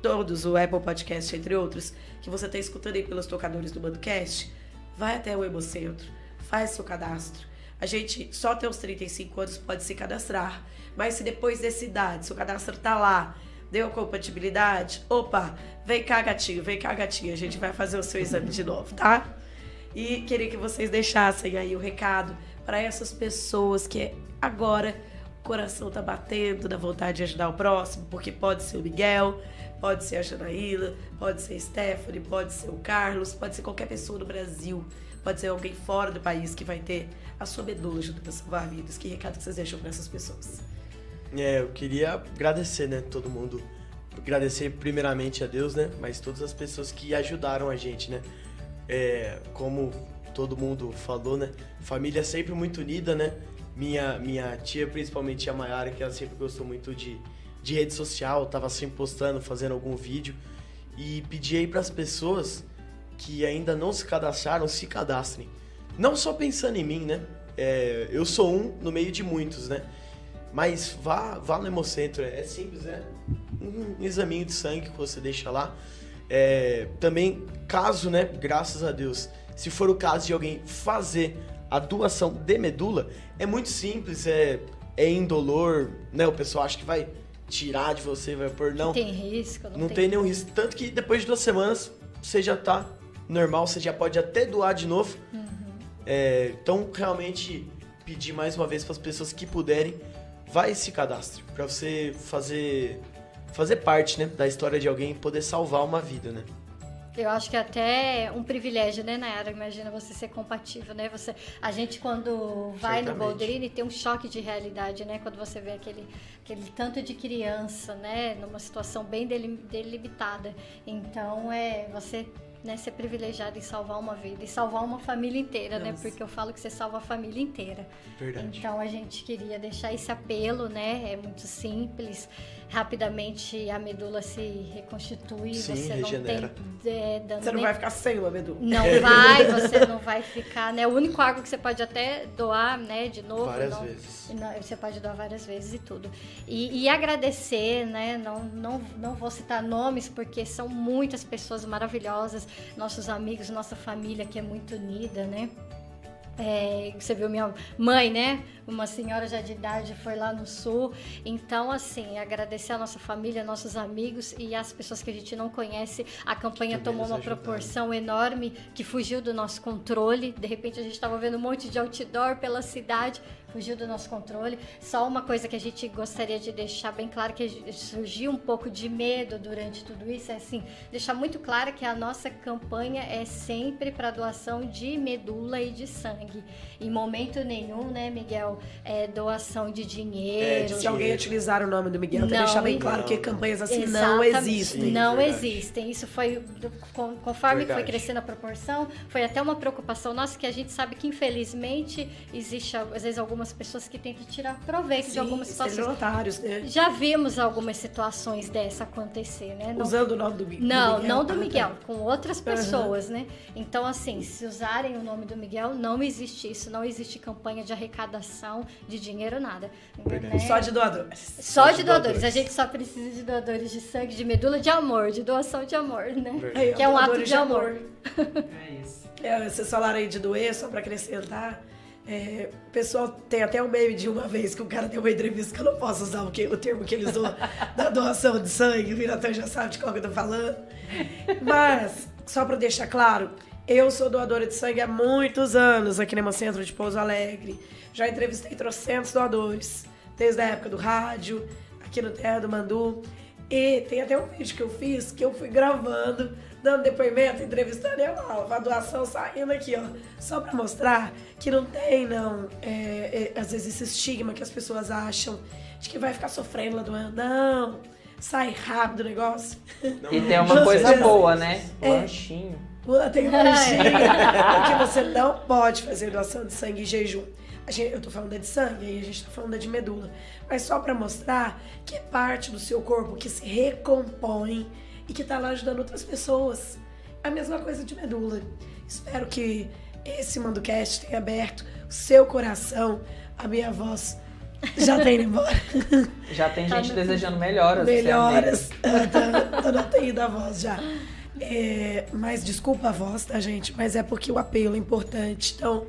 todos, o Apple Podcast, entre outros, que você está escutando aí pelos tocadores do Mandocast, vai até o Hemocentro, faz seu cadastro. A gente só até os 35 anos pode se cadastrar, mas se depois dessa idade, seu cadastro tá lá, deu compatibilidade, opa, vem cá gatinho, a gente vai fazer o seu exame de novo, tá? E queria que vocês deixassem aí o recado para essas pessoas que agora o coração tá batendo da vontade de ajudar o próximo, porque pode ser o Miguel, pode ser a Janaíla, pode ser a Stephanie, pode ser o Carlos, pode ser qualquer pessoa no Brasil, pode ser alguém fora do país que vai ter a sua medula ajudando a salvar vidas. Que recado que vocês deixam para essas pessoas? Eu queria agradecer, né, todo mundo. Agradecer primeiramente a Deus, né, mas todas as pessoas que ajudaram a gente, né. Como todo mundo falou, né, família sempre muito unida, né. Minha tia, principalmente a Mayara, que ela sempre gostou muito de rede social, tava sempre postando, fazendo algum vídeo. E pedi aí pras pessoas que ainda não se cadastraram, se cadastrem. Não só pensando em mim, né? Eu sou um no meio de muitos, né? Mas vá no Hemocentro, é simples, né? Um examinho de sangue que você deixa lá. Também, caso, né? Graças a Deus, se for o caso de alguém fazer a doação de medula, é muito simples, é indolor, né? O pessoal acha que vai tirar de você, vai pôr, não. Tem risco, não tem nenhum risco. Tanto que depois de 2 semanas, você já tá normal, você já pode até doar de novo. Então, realmente, pedir mais uma vez para as pessoas que puderem, vai esse cadastro, para você fazer parte, né, da história de alguém e poder salvar uma vida, né? Eu acho que é até um privilégio, né, Nayara? Imagina você ser compatível, né? A gente, quando vai no Boldrini, tem um choque de realidade, né? Quando você vê aquele tanto de criança, né? Numa situação bem delimitada. Então, você... né, ser privilegiado em salvar uma vida e salvar uma família inteira, né? Porque eu falo que você salva a família inteira. Verdade. Então a gente queria deixar esse apelo, né? É muito simples. Rapidamente a medula se reconstitui. Sim, você regenera. não tem dano. Você não vai ficar sem uma medula. Não vai, você não vai ficar, né? O único órgão que você pode até doar, né? De novo. Várias vezes. Você pode doar várias vezes e tudo. E agradecer, né? Não vou citar nomes porque são muitas pessoas maravilhosas, nossos amigos, nossa família que é muito unida, né? Você viu minha mãe, né? Uma senhora já de idade foi lá no sul. Então, assim, agradecer a nossa família, nossos amigos e as pessoas que a gente não conhece. A campanha tomou uma proporção enorme que fugiu do nosso controle. De repente, a gente estava vendo um monte de outdoor pela cidade. Fugiu do nosso controle. Só uma coisa que a gente gostaria de deixar bem claro, que surgiu um pouco de medo durante tudo isso, é assim, deixar muito claro que a nossa campanha é sempre para doação de medula e de sangue. Em momento nenhum, né, Miguel, doação de dinheiro. Se alguém utilizar o nome do Miguel, tem que deixar bem claro que campanhas assim não existem. Não existem. Isso foi, conforme foi crescendo a proporção, foi até uma preocupação nossa, que a gente sabe que infelizmente existe, às vezes, algumas pessoas que tentam tirar proveito de algumas situações. Voluntários, né? Já vimos algumas situações dessa acontecer, né? Usando o nome do Miguel. Não do Miguel, com outras pessoas, né? Então, assim, se usarem o nome do Miguel, não existe isso, não existe campanha de arrecadação de dinheiro, nada. Né? Só de doadores. Só de doadores. A gente só precisa de doadores de sangue, de medula, de amor, de doação de amor, né? Que é um ato de amor. É isso. Vocês falaram aí de doer, só pra acrescentar. O pessoal tem até um meme de uma vez que o cara deu uma entrevista que eu não posso usar o termo que ele usou da doação de sangue, o Viratão já sabe de qual que eu tô falando. Mas, só pra deixar claro, eu sou doadora de sangue há muitos anos aqui no Hemocentro de Pouso Alegre. Já entrevistei trocentos doadores, desde a época do rádio, aqui no Terra do Mandu. E tem até um vídeo que eu fiz, que eu fui gravando, dando depoimento, entrevistando, e a doação saindo aqui, ó. Só pra mostrar que não tem, às vezes esse estigma que as pessoas acham de que vai ficar sofrendo lá doando. Não, sai rápido o negócio. E tem uma coisa boa, né? Lanchinho. Tem um lanchinho, porque você não pode fazer doação de sangue em jejum. Eu tô falando de sangue, aí a gente tá falando de medula. Mas só pra mostrar que é parte do seu corpo que se recompõe e que tá lá ajudando outras pessoas. A mesma coisa de medula. Espero que esse ManduCast tenha aberto o seu coração. A minha voz já tá indo embora. Já tem gente desejando melhoras. Melhoras. Tô na TI da voz já. Mas desculpa a voz, tá, gente? Mas é porque o apelo é importante. Então,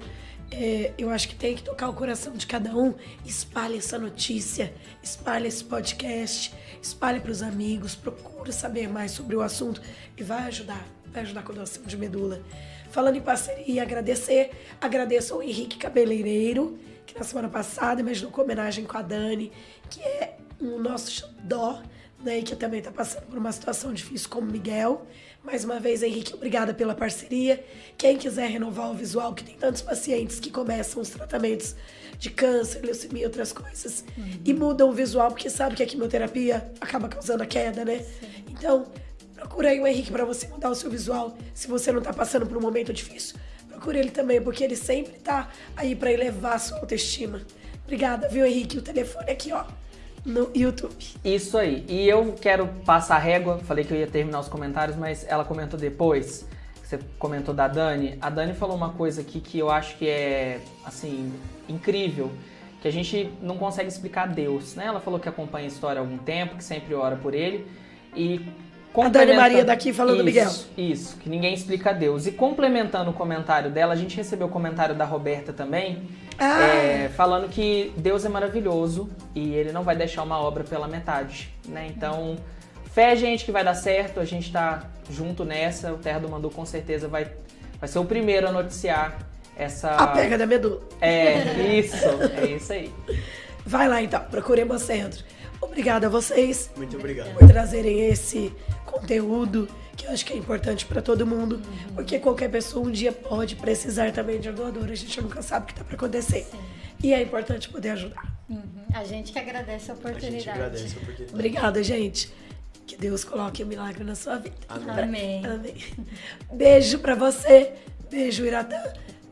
eu acho que tem que tocar o coração de cada um. Espalhe essa notícia, espalhe esse podcast, espalhe para os amigos, procure saber mais sobre o assunto e vai ajudar com a doação de medula. Falando em parceria, agradeço ao Henrique Cabeleireiro, que na semana passada imaginou com homenagem com a Dani, que é o nosso xodó né, e que também está passando por uma situação difícil como Miguel. Mais uma vez, Henrique, obrigada pela parceria. Quem quiser renovar o visual, que tem tantos pacientes que começam os tratamentos de câncer, leucemia e outras coisas, e mudam o visual, porque sabe que a quimioterapia acaba causando a queda, né? Sim. Então, procura aí o Henrique para você mudar o seu visual. Se você não está passando por um momento difícil, procura ele também, porque ele sempre está aí para elevar a sua autoestima. Obrigada, viu, Henrique? O telefone aqui, ó, no YouTube. Isso aí. E eu quero passar a régua. Falei que eu ia terminar os comentários, mas ela comentou depois. Você comentou da Dani. A Dani falou uma coisa aqui que eu acho que é, assim, incrível. Que a gente não consegue explicar Deus, né? Ela falou que acompanha a história há algum tempo, que sempre ora por ele. E a Dani Maria daqui falando do Miguel. Isso, que ninguém explica Deus. E complementando o comentário dela, a gente recebeu o comentário da Roberta também, falando que Deus é maravilhoso e ele não vai deixar uma obra pela metade, né? Então, fé, gente, que vai dar certo, a gente tá junto nessa, o Terra do Mandu com certeza vai ser o primeiro a noticiar essa... A pega da medula. É isso aí. Vai lá então, procure Hemocentro. Obrigada a vocês. Muito obrigado. Por trazerem esse conteúdo que eu acho que é importante para todo mundo, porque qualquer pessoa um dia pode precisar também de um doador, a gente nunca sabe o que está para acontecer. Sim. E é importante poder ajudar. A gente que agradece a oportunidade. A gente agradece a oportunidade. Obrigada, gente. Que Deus coloque um milagre na sua vida. Amém. Amém. Beijo para você. Beijo, Iratã.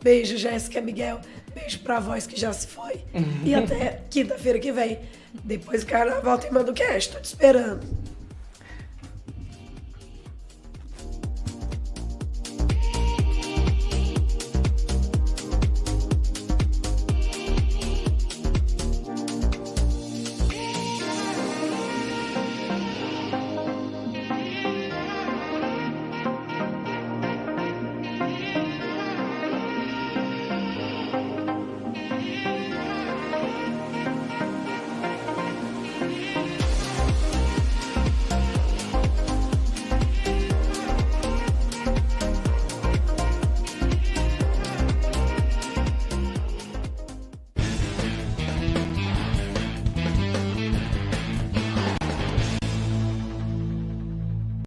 Beijo, Jéssica, Miguel. Beijo pra voz que já se foi. E até quinta-feira que vem. Depois do carnaval tem Manducast. Tô te esperando.